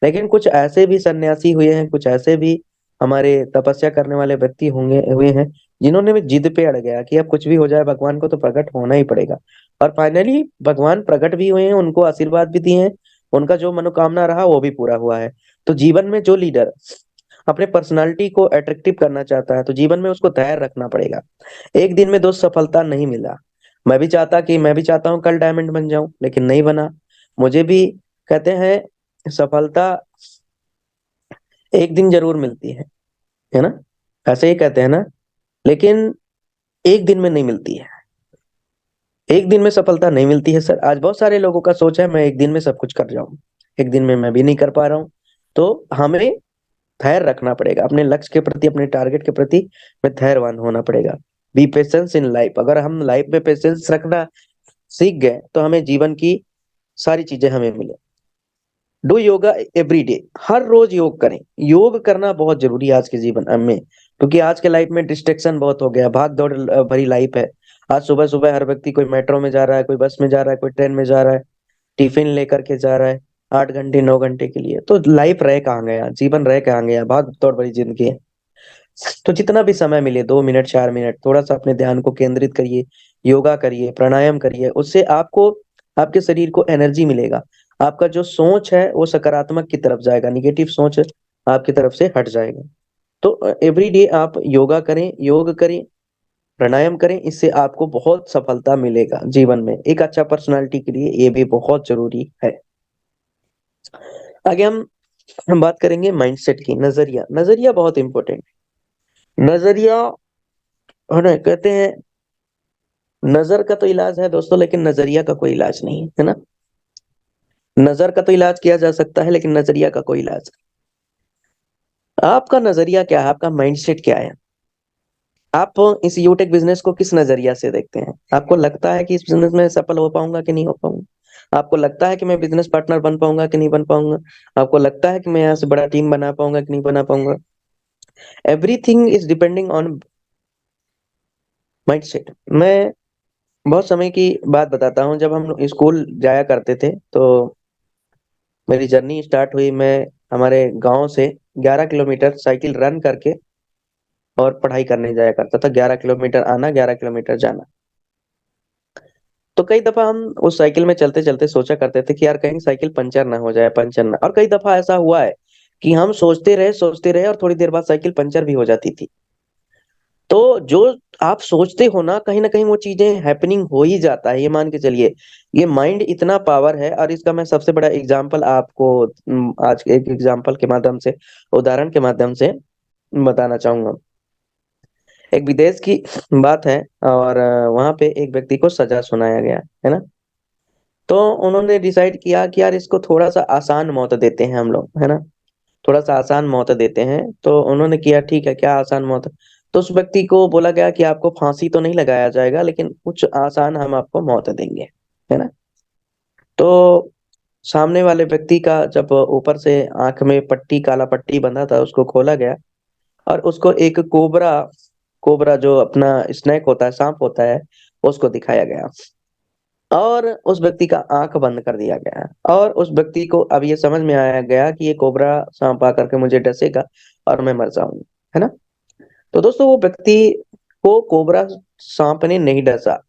लेकिन कुछ ऐसे भी सन्यासी हुए हैं, कुछ ऐसे भी हमारे तपस्या करने वाले व्यक्ति होंगे हुए हैं जिन्होंने भी जिद पे अड़ गया कि अब कुछ भी हो जाए भगवान को तो प्रकट होना ही पड़ेगा। और फाइनली भगवान प्रकट भी हुए हैं, उनको आशीर्वाद भी दिए हैं, उनका जो मनोकामना रहा वो भी पूरा हुआ है। तो जीवन में जो लीडर अपने पर्सनालिटी को अट्रैक्टिव करना चाहता है तो जीवन में उसको धैर्य रखना पड़ेगा। एक दिन में दोस्त सफलता नहीं मिला। मैं भी चाहता हूँ कल डायमंड बन जाऊं, लेकिन नहीं बना। मुझे भी कहते हैं सफलता एक दिन जरूर मिलती है ना, ऐसे ही कहते हैं ना। लेकिन एक दिन में नहीं मिलती है। एक दिन में सफलता नहीं मिलती है सर। आज बहुत सारे लोगों का सोच है मैं एक दिन में सब कुछ कर जाऊं, एक दिन में मैं भी नहीं कर पा रहा हूँ। तो हमें धैर्य रखना पड़ेगा अपने लक्ष्य के प्रति, अपने टारगेट के प्रति में धैर्यवान होना पड़ेगा। B patience in life. अगर हम लाइफ में पेशेंस रखना सीख गए तो हमें जीवन की सारी चीजें हमें मिले। Do yoga every day. हर रोज योग करें। योग करना बहुत जरूरी है आज के जीवन में, क्योंकि आज के लाइफ में डिस्ट्रैक्शन बहुत हो गया, भाग दौड़ भरी लाइफ है। आज सुबह सुबह हर व्यक्ति कोई मेट्रो में जा रहा है, कोई बस में जा रहा है, कोई ट्रेन में जा रहा है, टिफिन लेकर के जा रहा है 8 घंटे 9 घंटे के लिए। तो लाइफ रह कहाँ गया, जीवन रह कहाँ गया, भाग दौड़ भरी जिंदगी है। तो जितना भी समय मिले, 2 मिनट 4 मिनट थोड़ा सा अपने ध्यान को केंद्रित करिए, योगा करिए, प्राणायाम करिए। उससे आपको आपके शरीर को एनर्जी मिलेगा। आपका जो सोच है वो सकारात्मक की तरफ जाएगा, निगेटिव सोच आपकी तरफ से हट जाएगा। तो एवरी डे आप योगा करें, योग करें, प्राणायाम करें। इससे आपको बहुत सफलता मिलेगा जीवन में। एक अच्छा पर्सनालिटी के लिए ये भी बहुत जरूरी है। आगे हम बात करेंगे माइंडसेट की। नजरिया, नजरिया बहुत इंपॉर्टेंट है। नजरिया, है ना, कहते हैं नजर का तो इलाज है दोस्तों, लेकिन नजरिया का कोई इलाज नहीं है, है ना। नजर का तो इलाज किया जा सकता है, लेकिन नजरिया का कोई इलाज नहीं। आपका नजरिया क्या है, आपका माइंडसेट क्या है? आप इस यूटेक बिजनेस को किस नजरिया से देखते हैं? आपको लगता है कि इस बिजनेस में सफल हो पाऊंगा कि नहीं हो पाऊंगा? आपको लगता है कि मैं बिजनेस पार्टनर बन पाऊंगा कि नहीं बन पाऊंगा? आपको लगता है कि मैं यहाँ से बड़ा टीम बना पाऊंगा कि नहीं बना पाऊंगा? Everything is depending on mindset. मैं बहुत समय की बात बताता हूँ। जब हम लोग स्कूल जाया करते थे तो मेरी जर्नी स्टार्ट हुई। मैं हमारे गांव से 11 किलोमीटर साइकिल रन करके और पढ़ाई करने जाया करता था। 11 किलोमीटर आना, 11 किलोमीटर जाना। तो कई दफा हम उस साइकिल में चलते चलते सोचा करते थे कि यार कहीं साइकिल पंचर ना हो जाए, पंचर ना। और कई दफा ऐसा हुआ है कि हम सोचते रहे और थोड़ी देर बाद साइकिल पंचर भी हो जाती थी। तो जो आप सोचते हो ना कहीं वो चीजें हैपनिंग हो ही जाता है, ये मान के चलिए। ये माइंड इतना पावर है। और इसका मैं सबसे बड़ा एग्जांपल आपको आज के एक एग्जांपल के माध्यम से, उदाहरण के माध्यम से बताना चाहूंगा। एक विदेश की बात है, और वहां पे एक व्यक्ति को सजा सुनाया गया है ना। तो उन्होंने डिसाइड किया कि यार इसको थोड़ा सा आसान मौत देते हैं हम लोग, है ना। थोड़ा सा आसान मौत देते हैं। तो उन्होंने किया, ठीक है, क्या आसान मौत? तो उस व्यक्ति को बोला गया कि आपको फांसी तो नहीं लगाया जाएगा, लेकिन कुछ आसान हम आपको मौत देंगे, है ना। तो सामने वाले व्यक्ति का जब ऊपर से आंख में पट्टी, काला पट्टी बंधा था, उसको खोला गया और उसको एक कोबरा, कोबरा जो अपना स्नेक होता है, सांप होता है, उसको दिखाया गया। और उस व्यक्ति का आंख बंद कर दिया गया। और उस व्यक्ति को अब ये समझ में आया गया कि ये कोबरा सांप आकर के मुझे डसेगा और मैं मर जाऊंगा, है ना। तो दोस्तों, वो व्यक्ति को कोबरा सांप ने नहीं डसा।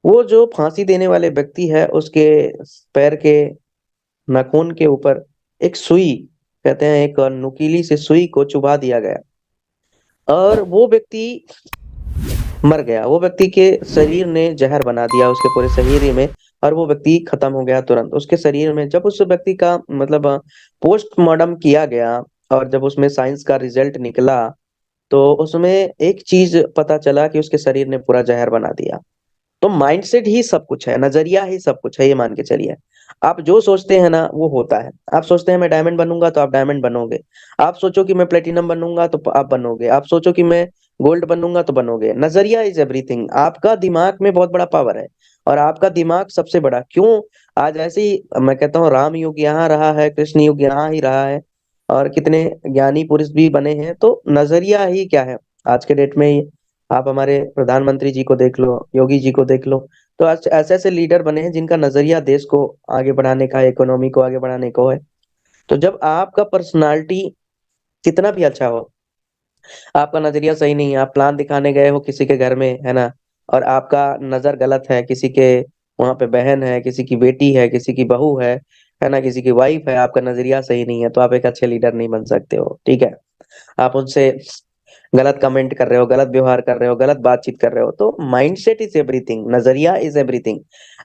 वो जो फांसी देने वाले व्यक्ति है, उसके पैर के नाखून के ऊपर एक सुई, कहते हैं एक नुकीली से सुई को चुभा दिया गया। और वो व्यक्ति मर गया। वो व्यक्ति के शरीर ने जहर बना दिया उसके पूरे शरीर में। और वो व्यक्ति खत्म हो गया तुरंत उसके शरीर में। जब उस व्यक्ति का मतलब पोस्टमार्टम किया गया और जब उसमें साइंस का रिजल्ट निकला, तो उसमें एक चीज पता चला कि उसके शरीर ने पूरा जहर बना दिया। तो माइंडसेट ही सब कुछ है, नजरिया ही सब कुछ है, ये मान के चलिए। आप जो सोचते हैं ना वो होता है। आप सोचते हैं मैं डायमंड बनूंगा तो आप डायमंड बनोगे। आप सोचो कि मैं प्लेटिनम बनूंगा तो आप बनोगे। आप सोचो कि मैं गोल्ड बनूंगा तो बनोगे। नजरिया इज एवरीथिंग। आपका दिमाग में बहुत बड़ा पावर है। और आपका दिमाग सबसे बड़ा क्यों, आज ऐसे ही मैं कहता हूँ, राम युग यहाँ रहा है, कृष्ण युग यहाँ ही रहा है, और कितने ज्ञानी पुरुष भी बने हैं। तो नजरिया ही क्या है आज के डेट में। आप हमारे प्रधानमंत्री जी को देख लो, योगी जी को देख लो। तो आज ऐसे ऐसे लीडर बने हैं जिनका नजरिया देश को आगे बढ़ाने का, इकोनॉमी को आगे बढ़ाने को है। तो जब आपका पर्सनालिटी कितना भी अच्छा हो, आपका नजरिया सही नहीं है, आप प्लान दिखाने गए हो किसी के घर में, है ना, और आपका नजर गलत है, किसी के वहां पे बहन है, किसी की बेटी है, किसी की बहू है ना, किसी की वाइफ है, आपका नजरिया सही नहीं है, तो आप एक अच्छे लीडर नहीं बन सकते हो, ठीक है। आप उनसे गलत कमेंट कर रहे हो, गलत व्यवहार कर रहे हो, गलत बातचीत कर रहे हो। तो माइंडसेट इज एवरीथिंग, नजरिया इज एवरीथिंग,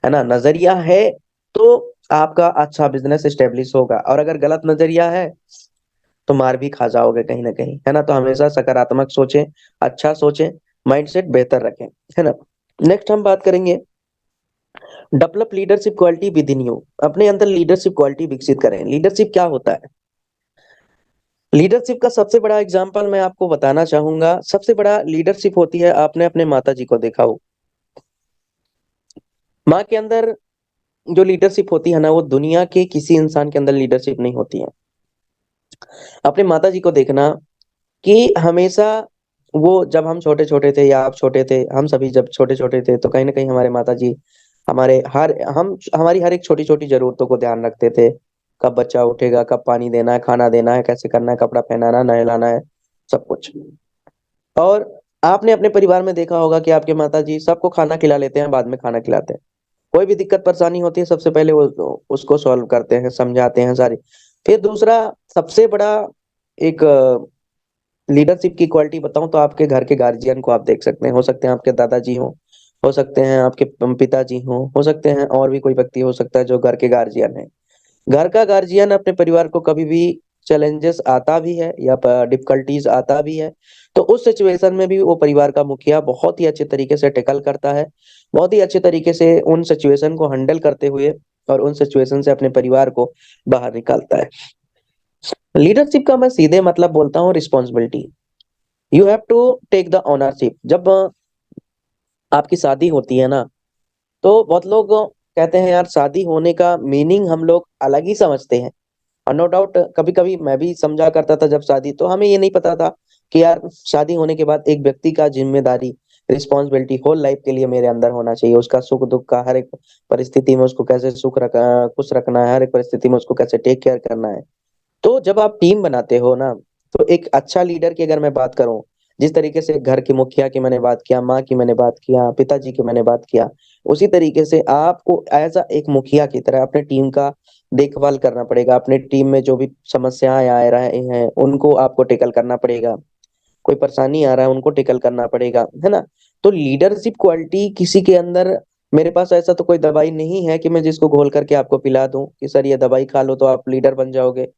है ना। नजरिया है तो आपका अच्छा बिजनेस स्टेब्लिश होगा। और अगर गलत नजरिया है तो मार भी खा जाओगे कहीं ना कहीं, है ना। तो हमेशा सकारात्मक सोचें, अच्छा सोचें, माइंडसेट बेहतर रखें, है ना। नेक्स्ट हम बात करेंगे, develop leadership quality with in you. अपने अंदर लीडरशिप क्वालिटी विकसित करें। लीडरशिप क्या होता है? लीडरशिप का सबसे बड़ा एग्जाम्पल मैं आपको बताना चाहूंगा। सबसे बड़ा लीडरशिप होती है, आपने अपने माता जी को देखा हो। माँ के अंदर जो लीडरशिप होती है ना, वो दुनिया के किसी इंसान के अंदर लीडरशिप नहीं होती है। अपने माता जी को देखना कि हमेशा वो, जब हम छोटे छोटे थे या आप छोटे थे, हम सभी जब छोटे छोटे थे, तो कहीं ना कहीं हमारे माता जी हमारे हर हम हमारी हर एक छोटी छोटी जरूरतों को ध्यान रखते थे। कब बच्चा उठेगा, कब पानी देना है, खाना देना है, कैसे करना है, कपड़ा पहनाना, नहलाना है, सब कुछ। और आपने अपने परिवार में देखा होगा कि आपके माता जी सबको खाना खिला लेते हैं, बाद में खाना खिलाते हैं। कोई भी दिक्कत परेशानी होती है, सबसे पहले वो उसको सॉल्व करते हैं, समझाते हैं सारी। फिर दूसरा, सबसे बड़ा एक लीडरशिप की क्वालिटी बताऊं तो आपके घर के गार्जियन को आप देख सकते हैं। हो सकते हैं आपके दादाजी हो सकते हैं आपके पिताजी हो सकते हैं और भी कोई व्यक्ति हो सकता है जो घर के गार्जियन है। घर का गार्जियन अपने परिवार को कभी भी चैलेंजेस आता भी है या डिफिकल्टीज आता भी है, तो उस सिचुएशन में भी वो परिवार का मुखिया बहुत ही अच्छे तरीके से टैकल करता है। बहुत ही अच्छे तरीके से उन सिचुएशन को हैंडल करते हुए और उन सिचुएशन से अपने परिवार को बाहर निकालता है। लीडरशिप का मैं सीधे मतलब बोलता हूँ responsibility. You have to take the ownership. जब आपकी शादी होती है ना, तो बहुत लोग कहते हैं यार शादी होने का मीनिंग हम लोग अलग ही समझते हैं। और नो डाउट कभी कभी मैं भी समझा करता था, जब शादी तो हमें ये नहीं पता था कि यार शादी होने के बाद एक व्यक्ति का जिम्मेदारी, रिस्पॉन्सिबिलिटी होल लाइफ के लिए मेरे अंदर होना चाहिए। उसका सुख दुख का हर एक परिस्थिति में उसको कैसे खुश रखना है, हर एक परिस्थिति में उसको कैसे टेक केयर करना है। तो जब आप टीम बनाते हो ना, तो एक अच्छा लीडर की अगर मैं बात करूं, जिस तरीके से घर के मुखिया की मैंने बात किया, माँ की मैंने बात किया, पिताजी की मैंने बात किया, उसी तरीके से आपको एज अ एक मुखिया की तरह अपने टीम का देखभाल करना पड़ेगा। अपने टीम में जो भी समस्याएं आ रहे हैं उनको आपको टेकल करना पड़ेगा। कोई परेशानी आ रहा है उनको टेकल करना पड़ेगा, है ना। तो लीडरशिप क्वालिटी किसी के अंदर, मेरे पास ऐसा तो कोई दवाई नहीं है कि मैं जिसको घोल करके आपको पिला दूं कि सर ये दवाई खा लो तो आप लीडर बन जाओगे।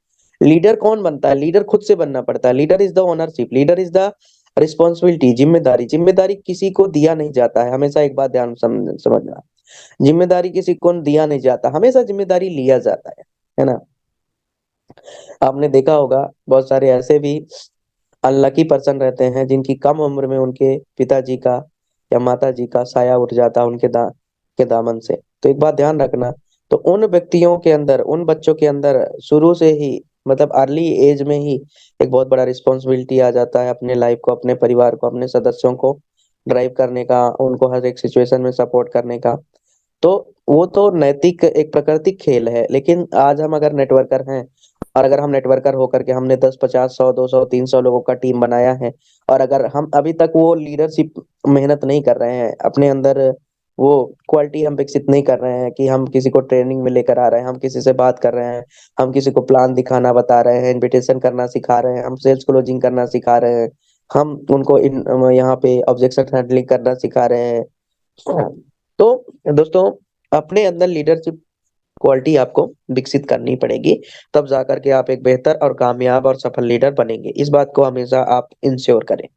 लीडर कौन बनता है? लीडर खुद से बनना पड़ता है। Leader is the ownership, leader is the responsibility. जिम्मेदारी, जिम्मेदारी किसी को दिया नहीं जाता है। हमेशा एक बात ध्यान समझना, जिम्मेदारी किसी को दिया नहीं जाता, हमेशा जिम्मेदारी लिया जाता है ना। आपने देखा होगा बहुत सारे ऐसे भी अनलकी पर्सन रहते हैं जिनकी कम उम्र में उनके पिताजी का या माता जी का साया उठ जाता है के दामन से। तो एक बात ध्यान रखना, तो उन व्यक्तियों के अंदर, उन बच्चों के अंदर शुरू से ही, मतलब अर्ली एज में ही एक बहुत बड़ा रिस्पॉन्सिबिलिटी आ जाता है अपने लाइफ को, अपने परिवार को, अपने सदस्यों को ड्राइव करने का, उनको हर एक सिचुएशन में सपोर्ट करने का। तो वो तो नैतिक एक प्राकृतिक खेल है। लेकिन आज हम अगर नेटवर्कर हैं, और अगर हम नेटवर्कर होकर के हमने 10, 50, 100, 200, 300 लोगों का टीम बनाया है, और अगर हम अभी तक वो लीडरशिप मेहनत नहीं कर रहे हैं, अपने अंदर वो क्वालिटी हम विकसित नहीं कर रहे हैं कि हम किसी को ट्रेनिंग में लेकर आ रहे हैं, हम किसी से बात कर रहे हैं, हम किसी को प्लान दिखाना बता रहे हैं, इनविटेशन करना सिखा रहे हैं, हम सेल्स क्लोजिंग करना सिखा रहे हैं, हम उनको यहाँ पे ऑब्जेक्शन हैंडलिंग करना सिखा रहे हैं। तो दोस्तों, अपने अंदर लीडरशिप क्वालिटी आपको विकसित करनी पड़ेगी, तब जाकर के आप एक बेहतर और कामयाब और सफल लीडर बनेंगे। इस बात को हमेशा आप इंश्योर करें।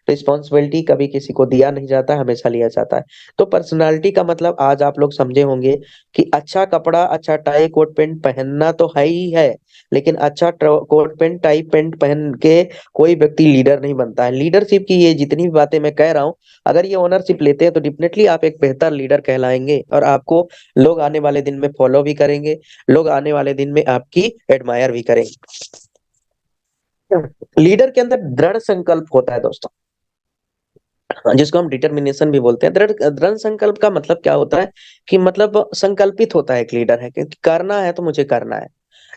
रिस्पॉन्सिबिलिटी कभी किसी को दिया नहीं जाता, हमेशा लिया जाता है। तो पर्सनालिटी का मतलब आज आप लोग समझे होंगे कि अच्छा कपड़ा, अच्छा टाई कोट पैंट पहनना तो है ही है, लेकिन अच्छा कोट पैंट टाई पैंट पहन के कोई व्यक्ति लीडर नहीं बनता है। लीडरशिप की ये जितनी भी बातें मैं कह रहा हूँ, अगर ये ओनरशिप लेते हैं तो डेफिनेटली आप एक बेहतर लीडर कहलाएंगे, और आपको लोग आने वाले दिन में फॉलो भी करेंगे, लोग आने वाले दिन में आपकी एडमायर भी करेंगे। लीडर के अंदर दृढ़ संकल्प होता है दोस्तों, जिसको हम डिटर्मिनेशन भी बोलते हैं। दृढ़ दृढ़ संकल्प का मतलब क्या होता है कि मतलब संकल्पित होता है एक लीडर है कि करना है तो मुझे करना है।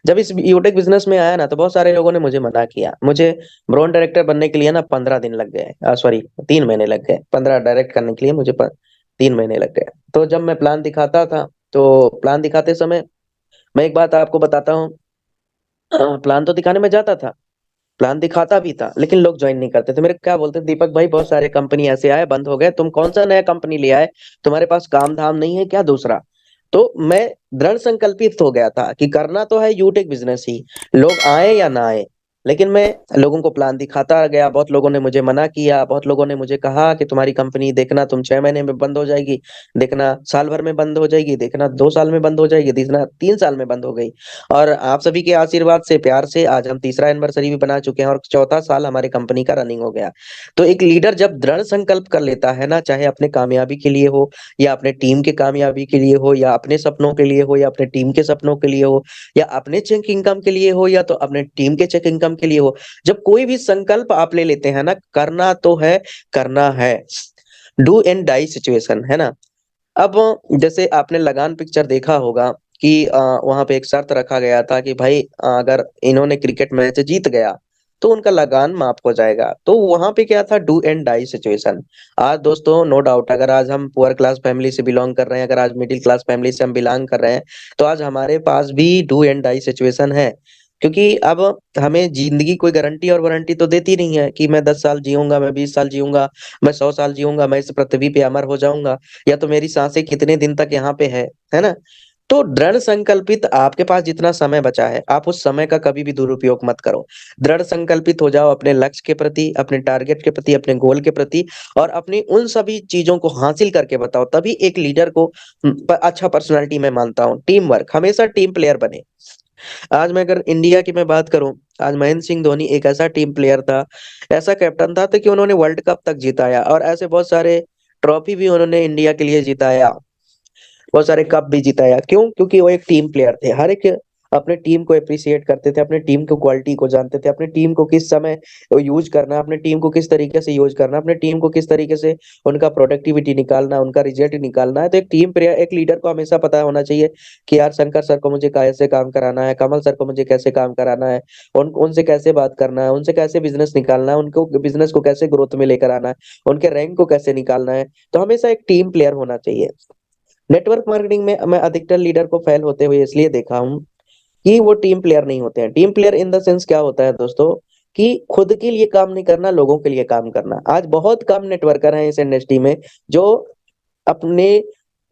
जब इस यूटेक बिजनेस में आया ना, तो बहुत सारे लोगों ने मुझे मना किया। मुझे ब्रांड डायरेक्टर बनने के लिए ना 15 दिन लग गए, सॉरी 3 महीने लग गए। 15 डायरेक्ट करने के लिए मुझे 3 महीने लग गए। तो जब मैं प्लान दिखाता था, तो प्लान दिखाते समय मैं एक बात आपको बताता हूँ, प्लान तो दिखाने में जाता था, प्लान दिखाता भी था, लेकिन लोग ज्वाइन नहीं करते थे। मेरे को क्या बोलते, दीपक भाई बहुत सारे कंपनी ऐसे आए बंद हो गए, तुम कौन सा नया कंपनी ले आए, तुम्हारे पास काम धाम नहीं है क्या दूसरा? तो मैं दृढ़ संकल्पित हो गया था कि करना तो है यूटेक बिजनेस ही, लोग आए या ना आए। लेकिन मैं लोगों को प्लान दिखाता गया। बहुत लोगों ने मुझे मना किया, बहुत लोगों ने मुझे कहा कि तुम्हारी कंपनी देखना तुम 6 महीने में बंद हो जाएगी, देखना साल भर में बंद हो जाएगी, देखना 2 साल में बंद हो जाएगी, देखना 3 साल में बंद हो गई। और आप सभी के आशीर्वाद से, प्यार से आज हम तीसरा एनिवर्सरी भी बना चुके हैं, और चौथा साल हमारे कंपनी का रनिंग हो गया। तो एक लीडर जब दृढ़ संकल्प कर लेता है ना, चाहे अपने कामयाबी के लिए हो, या अपने टीम के कामयाबी के लिए हो, या अपने सपनों के लिए हो, या अपने टीम के सपनों के लिए हो, या अपने चेक इनकम के लिए हो, या तो अपने टीम के चेक इनकम के लिए हो, जब कोई भी संकल्प आप ले लेते हैं ना, करना तो है, करना है, डू एंड डाई सिचुएशन, है ना। अब जैसे आपने लगान पिक्चर देखा होगा कि वहां पे एक शर्त रखा गया था कि भाई अगर इन्होंने क्रिकेट मैच जीत गया तो उनका लगान माफ हो जाएगा। तो वहां पे क्या था, डू एंड डाई सिचुएशन। आज दोस्तों नो डाउट, अगर आज हम पुअर क्लास फैमिली से बिलोंग कर रहे हैं, अगर आज मिडिल क्लास फैमिली से हम बिलोंग कर रहे हैं, तो आज हमारे पास भी डू एंड डाई सिचुएशन है। क्योंकि अब हमें जिंदगी कोई गारंटी और वारंटी तो देती नहीं है कि मैं 10 साल जीऊंगा, मैं 20 साल जीऊंगा, मैं 100 साल जीऊंगा, मैं इस पृथ्वी पे अमर हो जाऊंगा, या तो मेरी सांसें कितने दिन तक यहाँ पे है ना। तो दृढ़ संकल्पित, आपके पास जितना समय बचा है, आप उस समय का कभी भी दुरुपयोग मत करो। दृढ़ संकल्पित हो जाओ अपने लक्ष्य के प्रति, अपने टारगेट के प्रति, अपने गोल के प्रति, और अपनी उन सभी चीज़ों को हासिल करके बताओ, तभी एक लीडर को अच्छा पर्सनैलिटी मैं मानता हूँ। टीम वर्क, हमेशा टीम प्लेयर बने। आज मैं अगर इंडिया की मैं बात करूँ, आज महेंद्र सिंह धोनी एक ऐसा टीम प्लेयर था, ऐसा कैप्टन था, तो कि उन्होंने वर्ल्ड कप तक जिताया, और ऐसे बहुत सारे ट्रॉफी भी उन्होंने इंडिया के लिए जिताया, बहुत सारे कप भी जिताया। क्यों? क्योंकि वो एक टीम प्लेयर थे। हर एक अपने टीम को अप्रिशिएट करते थे, अपने टीम को क्वालिटी को जानते थे, अपने टीम को किस समय यूज करना, अपने टीम को किस तरीके से यूज करना, अपने टीम को किस तरीके से उनका प्रोडक्टिविटी निकालना, उनका रिजल्ट निकालना है। तो एक टीम प्लेयर, एक लीडर को हमेशा पता होना चाहिए कि यार शंकर सर को मुझे कैसे काम कराना है, कमल सर को मुझे कैसे काम कराना है, उनसे कैसे बात करना है, उनसे कैसे बिजनेस निकालना है, उनको बिजनेस को कैसे ग्रोथ में लेकर आना है, उनके रैंक को कैसे निकालना है। तो हमेशा एक टीम प्लेयर होना चाहिए। नेटवर्क मार्केटिंग में मैं अधिकतर लीडर को फेल होते हुए इसलिए देखा हूँ कि वो टीम प्लेयर नहीं होते हैं। Team player in the sense क्या होता है दोस्तों, कि खुद के लिए काम नहीं करना, लोगों के लिए काम करना। आज बहुत कम नेटवर्कर हैं इस इंडस्ट्री में जो अपने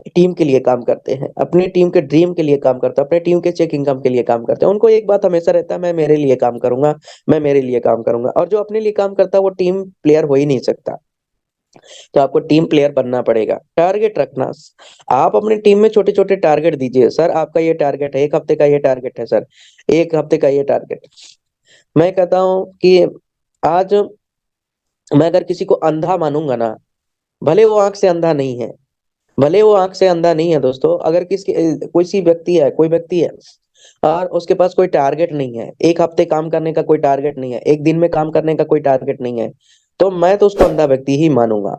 टीम के लिए काम करते हैं, अपनी टीम के ड्रीम के लिए काम करते हैं, अपने टीम के चेक इनकम के लिए काम करते हैं। उनको एक बात हमेशा रहता है, मैं मेरे लिए काम करूंगा, मैं मेरे लिए काम करूंगा। और जो अपने लिए काम करता है वो टीम प्लेयर हो ही नहीं सकता। तो आपको टीम प्लेयर बनना पड़ेगा। टारगेट रखना, आप अपनी टीम में छोटे छोटे टारगेट दीजिए। सर आपका ये टारगेट है, एक हफ्ते का ये टारगेट है सर, एक हफ्ते का ये टारगेट। मैं कहता हूँ कि आज मैं अगर किसी को अंधा मानूंगा ना, भले वो आंख से अंधा नहीं है, भले वो आंख से अंधा नहीं है दोस्तों, अगर कोई सी व्यक्ति है, कोई व्यक्ति है और उसके पास कोई टारगेट नहीं है, एक हफ्ते काम करने का कोई टारगेट नहीं है, एक दिन में काम करने का कोई टारगेट नहीं है, तो मैं तो उसको अंधा व्यक्ति ही मानूंगा।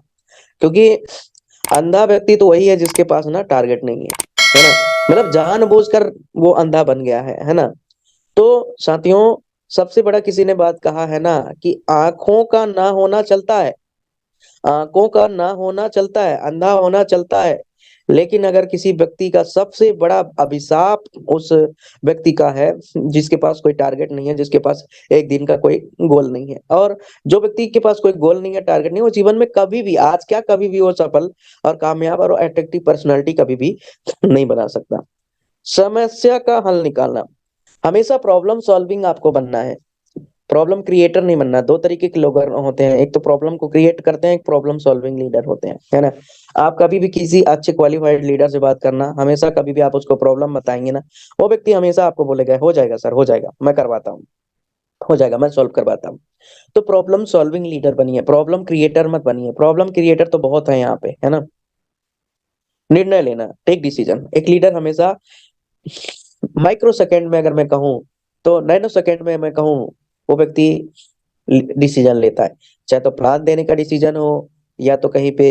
क्योंकि अंधा व्यक्ति तो वही है जिसके पास ना टारगेट नहीं है ना, मतलब जानबूझकर वो अंधा बन गया है ना। तो साथियों, सबसे बड़ा किसी ने बात कहा है ना कि आंखों का ना होना चलता है, आंखों का ना होना चलता है, अंधा होना चलता है, लेकिन अगर किसी व्यक्ति का सबसे बड़ा अभिशाप उस व्यक्ति का है जिसके पास कोई टारगेट नहीं है, जिसके पास एक दिन का कोई गोल नहीं है। और जो व्यक्ति के पास कोई गोल नहीं है, टारगेट नहीं है, वो जीवन में कभी भी, आज क्या कभी भी वो सफल और कामयाब और अट्रैक्टिव पर्सनालिटी कभी भी नहीं बना सकता। समस्या का हल निकालना, हमेशा प्रॉब्लम सॉल्विंग आपको बनना है, प्रॉब्लम क्रिएटर नहीं बनना। दो तरीके के लोग होते हैं, एक तो प्रॉब्लम को क्रिएट करते हैं, एक प्रॉब्लम सॉल्विंग लीडर होते हैं, है ना। आप कभी भी किसी अच्छे क्वालिफाइड लीडर से बात करना, हमेशा कभी भी आप उसको प्रॉब्लम बताएंगे ना, वो व्यक्ति हमेशा आपको बोलेगा हो जाएगा सर, हो जाएगा, मैं करवाता हूँ, हो जाएगा, मैं सॉल्व करवाता हूँ। तो प्रॉब्लम सॉल्विंग लीडर बनिए, प्रॉब्लम क्रिएटर मत बनिए। प्रॉब्लम क्रिएटर तो बहुत है यहाँ पे, है ना। निर्णय लेना, टेक डिसीजन, एक लीडर हमेशा माइक्रो सेकेंड में, अगर मैं कहूँ तो नैनो सेकेंड में मैं कहूँ, वो व्यक्ति डिसीजन लेता है। चाहे तो प्लान देने का डिसीजन हो, या तो कहीं पे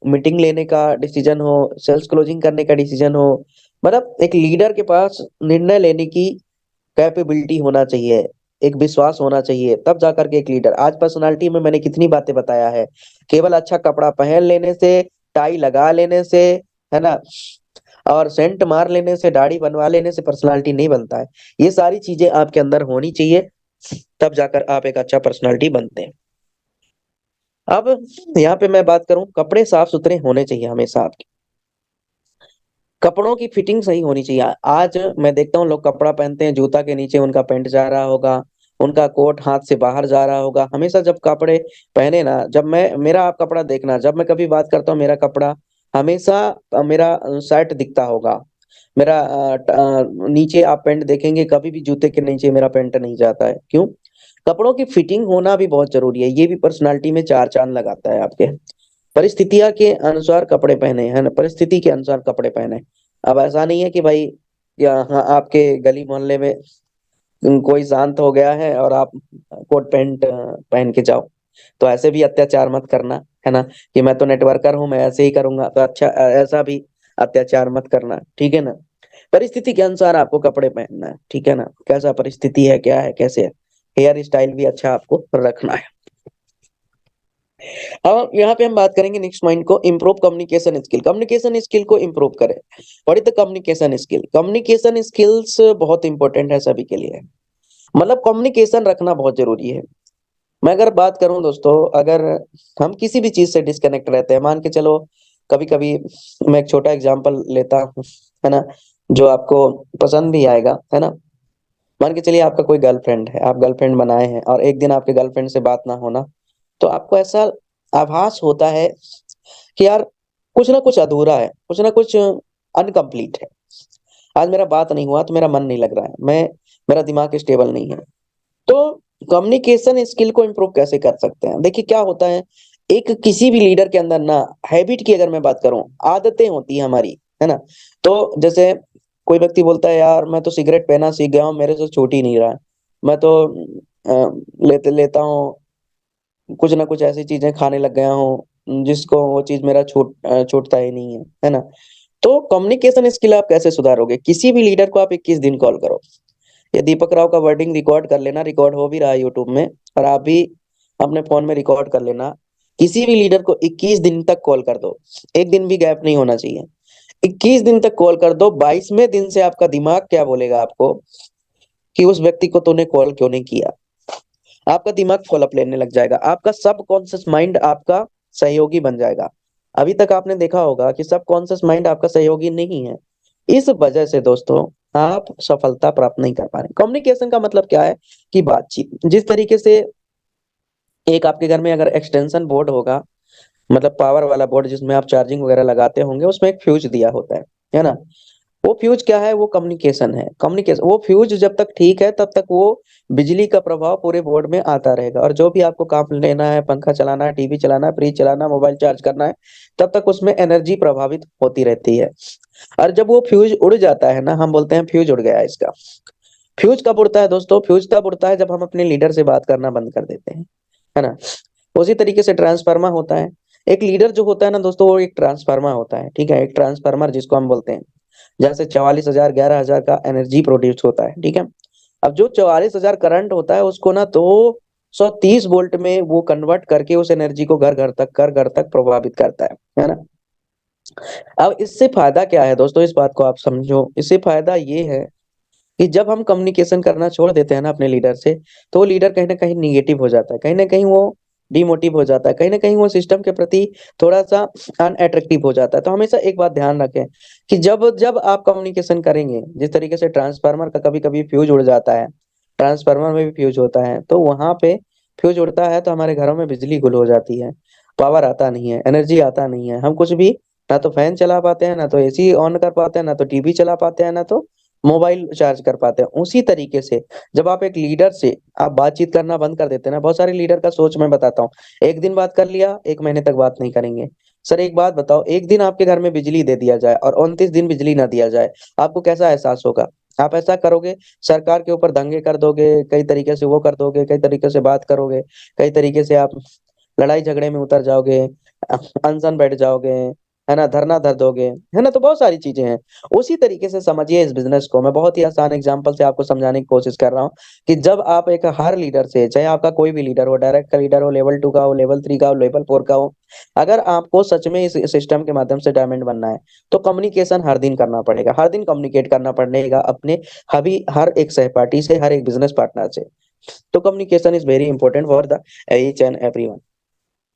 मीटिंग लेने का डिसीजन हो, सेल्स क्लोजिंग करने का डिसीजन हो। मतलब एक लीडर के पास निर्णय लेने की कैपेबिलिटी होना चाहिए, एक विश्वास होना चाहिए, तब जाकर के एक लीडर। आज पर्सनालिटी में मैंने कितनी बातें बताया है, केवल अच्छा कपड़ा पहन लेने से, टाई लगा लेने से, है ना, और सेंट मार लेने से, दाढ़ी बनवा लेने से पर्सनालिटी नहीं बनता है। ये सारी चीजें आपके अंदर होनी चाहिए, तब जाकर आप एक अच्छा पर्सनालिटी बनते हैं। अब यहाँ पे मैं बात करूं, कपड़े साफ सुथरे होने चाहिए हमेशा आपके, कपड़ों की फिटिंग सही होनी चाहिए। आज मैं देखता हूँ लोग कपड़ा पहनते हैं, जूता के नीचे उनका पैंट जा रहा होगा, उनका कोट हाथ से बाहर जा रहा होगा। हमेशा जब कपड़े पहने ना, जब मैं, मेरा आप कपड़ा देखना, जब मैं कभी बात करता हूँ, मेरा कपड़ा हमेशा मेरा शर्ट दिखता होगा, मेरा नीचे आप पैंट देखेंगे, कभी भी जूते के नीचे मेरा पैंट नहीं जाता है। क्यों? कपड़ों की फिटिंग होना भी बहुत जरूरी है, ये भी पर्सनालिटी में चार चांद लगाता है आपके। परिस्थितियां के अनुसार कपड़े पहने, है ना, परिस्थिति के अनुसार कपड़े पहने। अब ऐसा नहीं है कि भाई यहाँ आपके गली मोहल्ले में कोई शांत हो गया है और आप कोट पैंट पहन के जाओ, तो ऐसे भी अत्याचार मत करना, है ना, कि मैं तो नेटवर्कर हूं, मैं ऐसे ही करूंगा, तो अच्छा ऐसा भी अत्याचार मत करना, ठीक है ना। परिस्थिति के अनुसार आपको कपड़े पहनना है, ठीक है ना, कैसा परिस्थिति है, क्या है, कैसे है। हेयर स्टाइल भी अच्छा आपको रखना है। अब यहाँ पे हम बात करेंगे नेक्स्ट पॉइंट को, improve communication skill. Communication skill को इम्प्रूव करें। What is the communication skill? Communication skills बहुत इंपॉर्टेंट है सभी के लिए, मतलब कम्युनिकेशन रखना बहुत जरूरी है। मैं अगर बात करूं दोस्तों, अगर हम किसी भी चीज से डिस्कनेक्ट रहते हैं, मान के चलो, कभी कभी मैं एक छोटा एग्जांपल लेता हूं, है ना, जो आपको पसंद भी आएगा, है ना? मान के चलिए आपका कोई गर्लफ्रेंड है, आप गर्लफ्रेंड बनाए हैं और एक दिन आपके गर्लफ्रेंड से बात ना होना, तो आपको ऐसा आभास होता है कि यार कुछ ना कुछ अधूरा है, कुछ ना कुछ अनकंप्लीट है। आज मेरा बात नहीं हुआ तो मेरा मन नहीं लग रहा है, मेरा दिमाग स्टेबल नहीं है। तो कम्युनिकेशन स्किल को इम्प्रूव कैसे कर सकते हैं? देखिए क्या होता है, एक किसी भी लीडर के अंदर ना, हैबिट की अगर मैं बात करूं, आदतें होती है हमारी, है ना? तो जैसे कोई व्यक्ति बोलता है यार मैं तो सिगरेट पीना सीख गया हूँ, मेरे से छूट ही नहीं रहा है। मैं तो लेते लेता हूँ, कुछ ना कुछ ऐसी चीजें खाने लग गया हूँ जिसको वो चीज मेरा छूटता ही नहीं है ना? तो कम्युनिकेशन स्किल आप कैसे सुधारोगे? किसी भी लीडर को आप 21 दिन कॉल करो। ये दीपक राव का वर्डिंग रिकॉर्ड कर लेना, रिकॉर्ड हो भी रहा है यूट्यूब में, और आप भी अपने फोन में रिकॉर्ड कर लेना। किसी भी लीडर को 21 दिन तक कॉल कर दो, एक दिन भी गैप नहीं होना चाहिए। 21 दिन तक कॉल कर दो, 22वें दिन से आपका दिमाग क्या बोलेगा आपको कि उस व्यक्ति को तूने कॉल क्यों नहीं किया। आपका दिमाग फॉलोअप लेने लग जाएगा, आपका सब कॉन्शियस माइंड आपका सहयोगी बन जाएगा। अभी तक आपने देखा होगा कि सब कॉन्शियस माइंड आपका सहयोगी नहीं है। इस वजह से दोस्तों आप सफलता प्राप्त नहीं कर पा रहे। कम्युनिकेशन का मतलब क्या है कि बातचीत। जिस तरीके से एक आपके घर में अगर एक्सटेंशन बोर्ड होगा, मतलब पावर वाला बोर्ड जिसमें आप चार्जिंग वगैरह लगाते होंगे, उसमें एक फ्यूज दिया होता है ना? वो फ्यूज क्या है? वो कम्युनिकेशन है। कम्युनिकेशन, वो फ्यूज जब तक ठीक है तब तक वो बिजली का प्रभाव पूरे बोर्ड में आता रहेगा, और जो भी आपको काम लेना है, पंखा चलाना है, टीवी चलाना है, फ्रिज चलाना, मोबाइल चार्ज करना है, तब तक उसमें एनर्जी प्रभावित होती रहती है। और जब वो फ्यूज उड़ जाता है ना, हम बोलते हैं फ्यूज उड़ गया इसका। फ्यूज कब उड़ता है दोस्तों? फ्यूज तब उड़ता है जब हम अपने लीडर से बात करना बंद कर देते हैं, है ना? उसी तरीके से ट्रांसफार्मर होता है। एक लीडर जो होता है ना दोस्तों, वो एक ट्रांसफार्मर होता है, ठीक है? एक ट्रांसफार्मर जिसको हम बोलते हैं, जहाँ से 44,000 11,000 का एनर्जी प्रोड्यूस होता है, ठीक है? अब जो 44,000 करंट होता है उसको ना 230 वोल्ट में वो कन्वर्ट करके उस एनर्जी को घर घर तक प्रभावित करता है ना? अब इससे फायदा क्या है दोस्तों, इस बात को आप समझो। इससे फायदा ये है कि जब हम कम्युनिकेशन करना छोड़ देते हैं ना अपने लीडर से, तो वो लीडर कहीं ना कहीं निगेटिव हो जाता है, कहीं ना कहीं वो डिमोटिव हो जाता है, कहीं ना कहीं वो सिस्टम के प्रति थोड़ा सा अनअट्रैक्टिव हो जाता है। तो हमेशा एक बात ध्यान रखें कि जब जब आप कम्युनिकेशन करेंगे, जिस तरीके से ट्रांसफार्मर का कभी कभी फ्यूज उड़ जाता है, ट्रांसफार्मर में भी फ्यूज होता है, तो वहां पे फ्यूज उड़ता है तो हमारे घरों में बिजली गुल हो जाती है, पावर आता नहीं है, एनर्जी आता नहीं है, हम कुछ भी ना तो फैन चला पाते हैं, ना तो एसी ऑन कर पाते हैं, ना तो टीवी चला पाते हैं, ना तो मोबाइल चार्ज कर पाते हैं। उसी तरीके से जब आप एक लीडर से आप बातचीत करना बंद कर देते हैं ना, बहुत सारे लीडर का सोच मैं बताता हूँ, एक दिन बात कर लिया, एक महीने तक बात नहीं करेंगे। सर एक बात बताओ, एक दिन आपके घर में बिजली दे दिया जाए और 29 दिन बिजली ना दिया जाए, आपको कैसा एहसास होगा? आप ऐसा करोगे, सरकार के ऊपर दंगे कर दोगे, कई तरीके से वो कर दोगे, कई तरीके से बात करोगे, कई तरीके से आप लड़ाई झगड़े में उतर जाओगे, अनशन बैठ जाओगे, है ना? धरना धर दोगे, है ना? तो बहुत सारी चीजें हैं। उसी तरीके से समझिए इस बिजनेस को। मैं बहुत ही आसान एग्जांपल से आपको समझाने की कोशिश कर रहा हूँ कि जब आप एक हर लीडर से, चाहे आपका कोई भी लीडर हो, डायरेक्ट का लीडर हो, लेवल 2 का हो, लेवल 3 का हो, लेवल 4 का हो, अगर आपको सच में इस सिस्टम के माध्यम से डायमंड बनना है, तो कम्युनिकेशन हर दिन करना पड़ेगा, हर दिन कम्युनिकेट करना पड़ेगा अपने हर एक सहपाठी से, हर एक बिजनेस पार्टनर से। तो communication is very important for the each and everyone.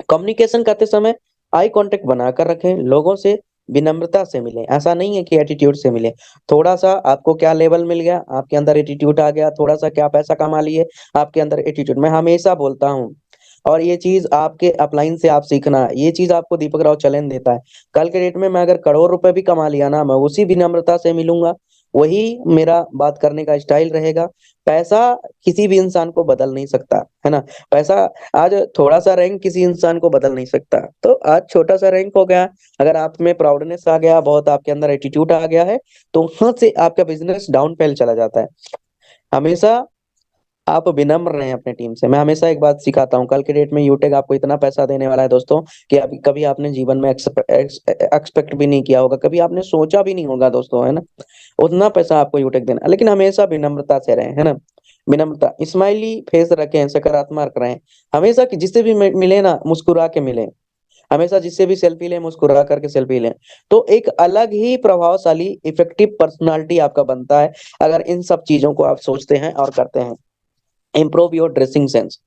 Communication करते समय आई कांटेक्ट बनाकर रखें, लोगों से विनम्रता से मिलें, ऐसा नहीं है कि एटीट्यूड से मिलें। थोड़ा सा आपको क्या लेवल मिल गया, आपके अंदर एटीट्यूड आ गया, थोड़ा सा क्या पैसा कमा लिए, आपके अंदर एटीट्यूड। मैं हमेशा बोलता हूँ, और ये चीज आपके अपलाइन से आप सीखना, ये चीज आपको दीपक राव चैलेंज देता है। कल के डेट में मैं अगर करोड़ रुपए भी कमा लिया ना, मैं उसी विनम्रता से मिलूंगा, वही मेरा बात करने का स्टाइल रहेगा। पैसा किसी भी इंसान को बदल नहीं सकता, है ना? पैसा आज थोड़ा सा रैंक किसी इंसान को बदल नहीं सकता। तो आज छोटा सा रैंक हो गया, अगर आप में प्राउडनेस आ गया, बहुत आपके अंदर एटीट्यूड आ गया है, तो वहां से आपका बिजनेस डाउन पेल चला जाता है। हमेशा आप विनम्र रहें अपने टीम से। मैं हमेशा एक बात सिखाता हूँ, कल के डेट में यूटेक आपको इतना पैसा देने वाला है दोस्तों कि अभी कभी आपने जीवन में एक्सपेक्ट भी नहीं किया होगा, कभी आपने सोचा भी नहीं होगा दोस्तों, है ना? उतना पैसा आपको यूटेक देना, लेकिन हमेशा विनम्रता से रहें, है ना? विनम्रता, स्माइली फेस रखें, सकारात्मक रहें। हमेशा कि जिससे भी मिले ना, मुस्कुरा के मिले। हमेशा जिससे भी सेल्फी लें, मुस्कुरा करके सेल्फी लें। तो एक अलग ही प्रभावशाली इफेक्टिव पर्सनालिटी आपका बनता है, अगर इन सब चीजों को आप सोचते हैं और करते हैं। Improve your dressing sense.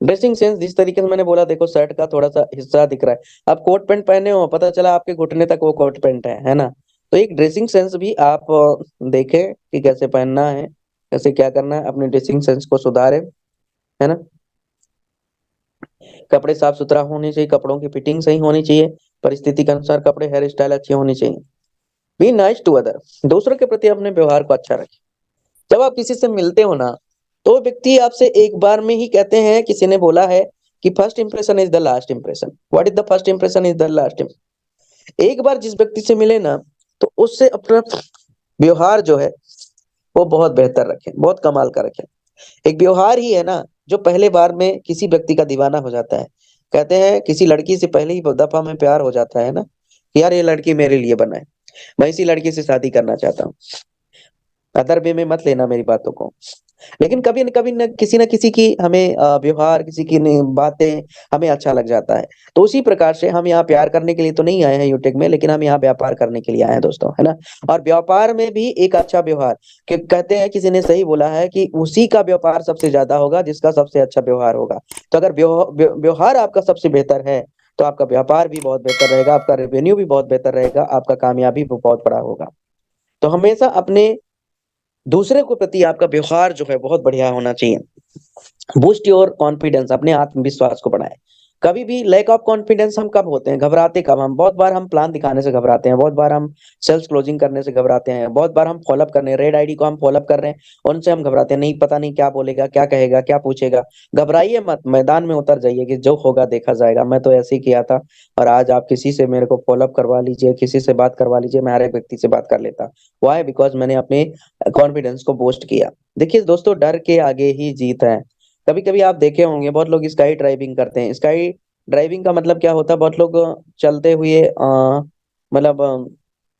Dressing sense जिस तरीके से मैंने बोला, देखो शर्ट का थोड़ा सा हिस्सा दिख रहा है, आप कोट पैंट पहने हो, पता चला आपके घुटने तक वो कोट पैंट है ना? तो एक ड्रेसिंग सेंस भी आप देखें कि कैसे पहनना है, कैसे क्या करना है, अपने ड्रेसिंग सेंस को सुधारें, है ना। कपड़े साफ सुथरा होने चाहिए, कपड़ों की फिटिंग सही होनी चाहिए, परिस्थिति के अनुसार कपड़े, हेयर स्टाइल अच्छी होनी चाहिए। बी नाइस टू अदर, दूसरों के प्रति अपने व्यवहार को अच्छा रखें। जब आप किसी से मिलते हो ना, तो व्यक्ति आपसे एक बार में ही कहते हैं, किसी ने बोला है कि first impression is the last impression. What is the first impression is the last. एक बार जिस व्यक्ति से मिले ना, तो उससे अपना व्यवहार जो है वो बहुत बेहतर रखें, बहुत कमाल का रखें। एक व्यवहार ही है ना जो पहले बार में किसी व्यक्ति का दीवाना हो जाता है। कहते हैं किसी लड़की से पहले ही दफा में प्यार हो जाता है ना, कि यार ये लड़की मेरे लिए बना है, मैं इसी लड़की से शादी करना चाहता हूँ। अदर वे में मत लेना मेरी बातों को। लेकिन कभी न कभी न किसी की हमें व्यवहार, किसी की बातें हमें अच्छा लग जाता है। तो उसी प्रकार से हम यहाँ प्यार करने के लिए तो नहीं आए हैं यूटेक में, लेकिन हम यहाँ व्यापार करने के लिए आए हैं दोस्तों, है ना। और व्यापार में भी एक अच्छा व्यवहार, कि कहते हैं, किसी ने सही बोला है कि उसी का व्यापार सबसे ज्यादा होगा जिसका सबसे अच्छा व्यवहार होगा। तो अगर व्यवहार आपका सबसे बेहतर है, तो आपका व्यापार भी बहुत बेहतर रहेगा, आपका रेवेन्यू भी बहुत बेहतर रहेगा, आपका कामयाबी भी बहुत बड़ा होगा। तो हमेशा अपने दूसरे को प्रति आपका व्यवहार जो है बहुत बढ़िया होना चाहिए। बूस्ट योर कॉन्फिडेंस, अपने आत्मविश्वास को बढ़ाएं। कभी भी लैक ऑफ कॉन्फिडेंस हम कब होते हैं, घबराते कब, हम बहुत बार हम प्लान दिखाने से घबराते हैं, बहुत बार हम सेल्स क्लोजिंग करने से घबराते हैं, बहुत बार हम फॉलोअप करने, रेड आईडी को हम फॉलोअप कर रहे हैं, उनसे हम घबराते हैं, नहीं पता नहीं क्या बोलेगा, क्या कहेगा, क्या पूछेगा। घबराइए मत, मैदान में उतर जाइए, कि जो होगा देखा जाएगा। मैं तो ऐसे ही किया था, और आज आप किसी से मेरे को फॉलोअप करवा लीजिए, किसी से बात करवा लीजिए, मैं हर एक व्यक्ति से बात कर लेता। वाई? बिकॉज मैंने अपने कॉन्फिडेंस को बूस्ट किया। देखिए दोस्तों, डर के आगे ही जीत है। कभी कभी आप देखे होंगे बहुत लोग स्काई ड्राइविंग करते हैं। स्काई ड्राइविंग का मतलब क्या होता है, बहुत लोग चलते हुए मतलब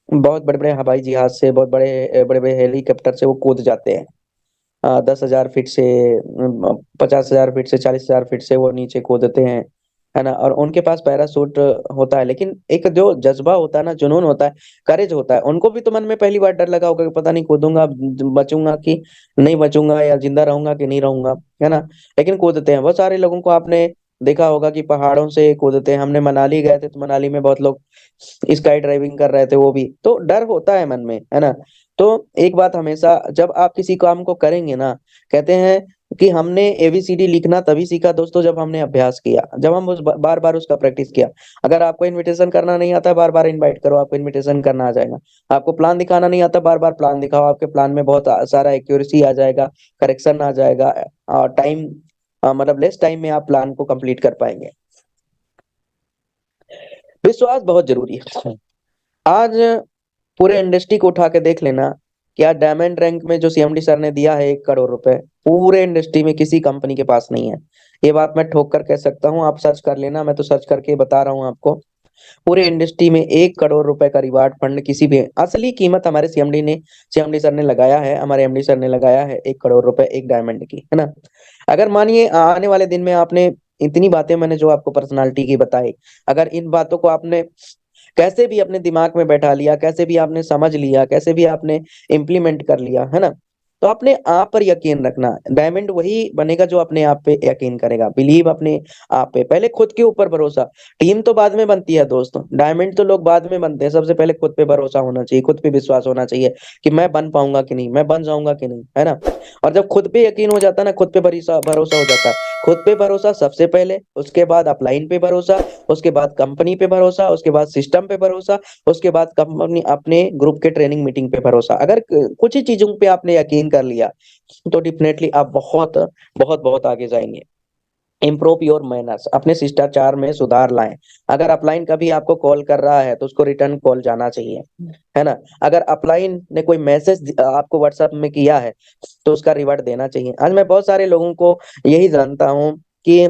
बहुत बड़े बड़े हवाई जहाज से, बहुत बड़े बड़े बड़े हेलीकॉप्टर से वो कूद जाते हैं। 10,000 फीट से, 50,000 फीट से, 40,000 फीट से वो नीचे कूदते हैं, है ना। और उनके पास पैरासूट होता है, लेकिन एक जो जज्बा होता है ना, जुनून होता है, करेज होता है, उनको भी तो मन में पहली बार डर लगा होगा कि पता नहीं कूदूंगा, बचूंगा कि नहीं बचूंगा, या जिंदा रहूंगा कि नहीं रहूंगा, है ना। लेकिन कूदते हैं। बहुत सारे लोगों को आपने देखा होगा कि पहाड़ों से कूदते हैं। हमने मनाली गए थे, तो मनाली में बहुत लोग स्काई ड्राइविंग कर रहे थे, वो भी तो डर होता है मन में, है ना। तो एक बात हमेशा, जब आप किसी काम को करेंगे ना, कहते हैं कि हमने एबीसीडी लिखना तभी सीखा दोस्तों, जब हमने अभ्यास किया, जब हम उस बार बार उसका प्रैक्टिस किया। अगर आपको इनविटेशन करना नहीं आता, बार बार इनवाइट करो, आपको इनविटेशन करना आ जाएगा। आपको प्लान दिखाना नहीं आता, बार बार प्लान दिखाओ, आपके प्लान में बहुत सारा एक्यूरेसी आ जाएगा, करेक्शन आ जाएगा, और टाइम, मतलब लेस टाइम में आप प्लान को कंप्लीट कर पाएंगे। विश्वास बहुत जरूरी है। आज पूरे इंडस्ट्री को उठा के देख लेना, क्या डायमंड रैंक में जो सीएमडी सर ने दिया है 1 करोड़ रुपए, पूरे इंडस्ट्री में किसी कंपनी के पास नहीं है। ये बात मैं ठोक कर कह सकता हूँ, आप सर्च कर लेना, मैं तो सर्च करके बता रहा हूँ आपको। पूरे इंडस्ट्री में 1 करोड़ रुपए का रिवार्ड फंड किसी भी, असली कीमत हमारे सीएमडी सर ने लगाया है, हमारे एमडी सर ने लगाया है 1 करोड़ रुपए एक डायमंड की, है ना। अगर मानिए आने वाले दिन में आपने इतनी बातें मैंने जो आपको पर्सनालिटी की बताई, अगर इन बातों को आपने कैसे भी अपने दिमाग में बैठा लिया, कैसे भी आपने समझ लिया, कैसे भी आपने इम्प्लीमेंट कर लिया, है ना, तो अपने आप पर यकीन रखना। डायमंड वही बनेगा जो अपने आप पे यकीन करेगा। बिलीव अपने आप पे, पहले खुद के ऊपर भरोसा। टीम तो बाद में बनती है दोस्तों, डायमंड तो लोग बाद में बनते हैं। सबसे पहले खुद पे भरोसा होना चाहिए, खुद पे विश्वास होना चाहिए कि मैं बन पाऊंगा कि नहीं, मैं बन जाऊंगा कि नहीं, है ना। और जब खुद पे यकीन हो जाता है ना, खुद पे भरोसा भरोसा हो जाता है, खुद पे भरोसा सबसे पहले, उसके बाद अपलाइन पे भरोसा, उसके बाद कंपनी पे भरोसा, उसके बाद सिस्टम पे भरोसा, उसके बाद कंपनी अपने ग्रुप के ट्रेनिंग मीटिंग पे भरोसा। अगर कुछ ही चीजों पे आपने यकीन कर लिया, तो डेफिनेटली आप बहुत बहुत बहुत आगे जाएंगे। इम्प्रूव योर मैनर्स, अपने शिष्टाचार में सुधार लाएं। अगर अपलाइन कभी आपको कॉल कर रहा है, तो उसको रिटर्न कॉल जाना चाहिए, है ना। अगर अपलाइन ने कोई मैसेज आपको व्हाट्सएप में किया है, तो उसका रिवर्ट देना चाहिए। आज मैं बहुत सारे लोगों को यही जानता हूँ कि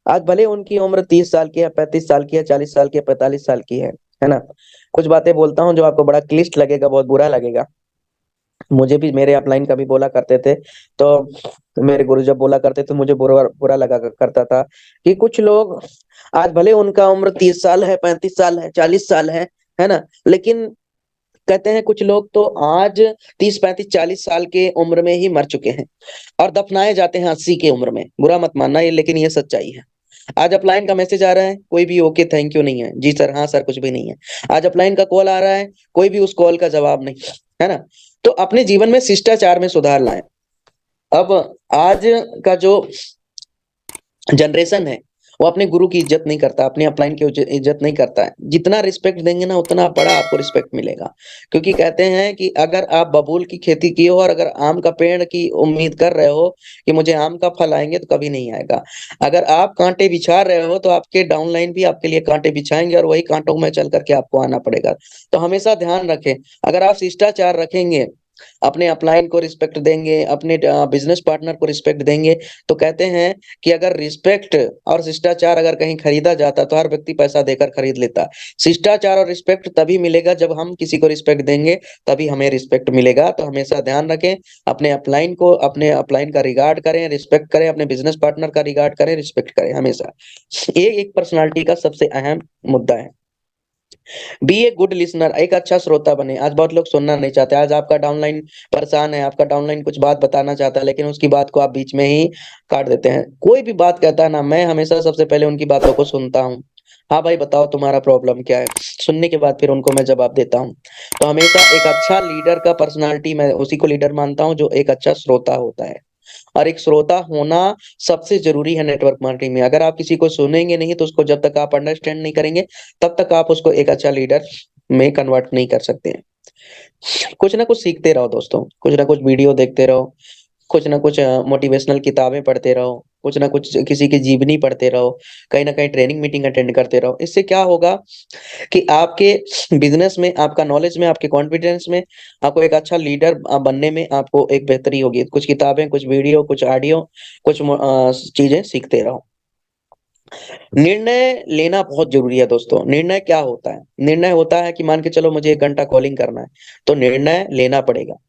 आज भले उनकी उम्र 30 साल की है, 35 साल की है, 40 साल की है, 45 साल की है ना। कुछ बातें बोलता हूँ जो आपको बड़ा क्लिष्ट लगेगा, बहुत बुरा लगेगा। मुझे भी मेरे अपलाइन कभी बोला करते थे, तो मेरे गुरु जब बोला करते थे, मुझे बुरा बुरा लगा करता था कि कुछ लोग आज भले उनका उम्र 30 साल है, 35 साल है, 40 साल है ना, लेकिन कहते हैं कुछ लोग तो आज 30, 35, 40 साल के उम्र में ही मर चुके हैं, और दफनाए जाते हैं 80 की उम्र में। बुरा मत मानना ये, लेकिन ये सच्चाई है। आज अपलाइन का मैसेज आ रहा है, कोई भी ओके थैंक यू नहीं है, जी सर, हाँ सर, कुछ भी नहीं है। आज अपलाइन का कॉल आ रहा है, कोई भी उस कॉल का जवाब नहीं, है ना? तो अपने जीवन में शिष्टाचार में सुधार लाएं। अब आज का जो जनरेशन है, वो अपने गुरु की इज्जत नहीं करता, अपने अपलाइन की इज्जत नहीं करता है। जितना रिस्पेक्ट देंगे ना, उतना बड़ा आपको रिस्पेक्ट मिलेगा। क्योंकि कहते हैं कि अगर आप बबूल की खेती की हो और अगर आम का पेड़ की उम्मीद कर रहे हो कि मुझे आम का फल आएंगे, तो कभी नहीं आएगा। अगर आप कांटे बिछा रहे हो, तो आपके डाउनलाइन भी आपके लिए कांटे बिछाएंगे और वही कांटों में चल करके आपको आना पड़ेगा। तो हमेशा ध्यान रखें, अगर आप शिष्टाचार रखेंगे, अपने अपलाइन को रिस्पेक्ट देंगे, अपने बिजनेस पार्टनर को रिस्पेक्ट देंगे, तो कहते हैं कि अगर रिस्पेक्ट और शिष्टाचार अगर कहीं खरीदा जाता, तो हर व्यक्ति पैसा देकर खरीद लेता। शिष्टाचार और रिस्पेक्ट तभी मिलेगा जब हम किसी को रिस्पेक्ट देंगे, तभी हमें रिस्पेक्ट मिलेगा। तो हमेशा ध्यान रखें, अपने अपलाइन को, अपने अपलाइन का रिगार्ड करें, रिस्पेक्ट करें, अपने बिजनेस पार्टनर का रिगार्ड करें, रिस्पेक्ट करें हमेशा। ये एक पर्सनालिटी का सबसे अहम मुद्दा है। बी ए गुड लिसनर, एक अच्छा श्रोता बने। आज बहुत लोग सुनना नहीं चाहते। आज आपका डाउनलाइन परेशान है, आपका डाउनलाइन कुछ बात बताना चाहता है, लेकिन उसकी बात को आप बीच में ही काट देते हैं। कोई भी बात कहता है ना, मैं हमेशा सबसे पहले उनकी बातों को सुनता हूँ। हाँ भाई, बताओ तुम्हारा प्रॉब्लम क्या है? सुनने के बाद फिर उनको मैं जवाब देता हूँ। तो हमेशा एक अच्छा लीडर का पर्सनालिटी, मैं उसी को लीडर मानता हूँ जो एक अच्छा श्रोता होता है। और एक श्रोता होना सबसे जरूरी है नेटवर्क मार्केटिंग में। अगर आप किसी को सुनेंगे नहीं, तो उसको जब तक आप अंडरस्टैंड नहीं करेंगे, तब तक आप उसको एक अच्छा लीडर में कन्वर्ट नहीं कर सकते हैं। कुछ ना कुछ सीखते रहो दोस्तों, कुछ ना कुछ वीडियो देखते रहो, कुछ ना कुछ मोटिवेशनल किताबें पढ़ते रहो, कुछ ना कुछ किसी की जीवनी पढ़ते रहो, कहीं ना कहीं ट्रेनिंग मीटिंग अटेंड करते रहो। इससे क्या होगा कि आपके बिजनेस में, आपका नॉलेज में, आपके कॉन्फिडेंस में, आपको एक अच्छा लीडर बनने में आपको एक बेहतरी होगी। कुछ किताबें, कुछ वीडियो, कुछ ऑडियो, कुछ चीजें सीखते रहो। निर्णय लेना बहुत जरूरी है दोस्तों। निर्णय क्या होता है? निर्णय होता है कि मान के चलो मुझे 1 घंटा कॉलिंग करना है, तो निर्णय लेना पड़ेगा।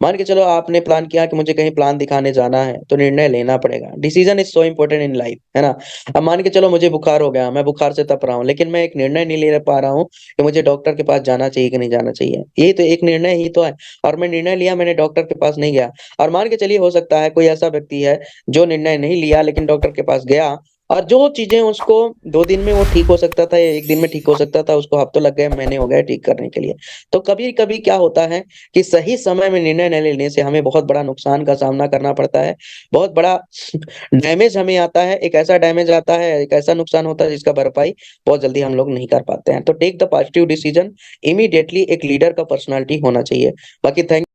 मान के चलो आपने प्लान किया कि मुझे कहीं प्लान दिखाने जाना है, तो निर्णय लेना पड़ेगा। Decision is so important in life, है ना? अब मान के चलो मुझे बुखार हो गया, मैं बुखार से तप रहा हूँ, लेकिन मैं एक निर्णय नहीं ले पा रहा हूँ कि मुझे डॉक्टर के पास जाना चाहिए कि नहीं जाना चाहिए। ये तो एक निर्णय ही तो है। और मैं निर्णय लिया, मैंने डॉक्टर के पास नहीं गया। और मान के चलिए हो सकता है कोई ऐसा व्यक्ति है जो निर्णय नहीं लिया, लेकिन डॉक्टर के पास गया, और जो चीजें उसको 2 दिन में वो ठीक हो सकता था या 1 दिन में ठीक हो सकता था, उसको हफ्तों लग गए, महीने हो गए ठीक करने के लिए। तो कभी कभी क्या होता है कि सही समय में निर्णय न लेने से हमें बहुत बड़ा नुकसान का सामना करना पड़ता है। बहुत बड़ा डैमेज हमें आता है, एक ऐसा डैमेज आता है, एक ऐसा नुकसान होता है जिसका भरपाई बहुत जल्दी हम लोग नहीं कर पाते हैं। तो take the positive decision immediately, एक लीडर का पर्सनालिटी होना चाहिए। बाकी थैंक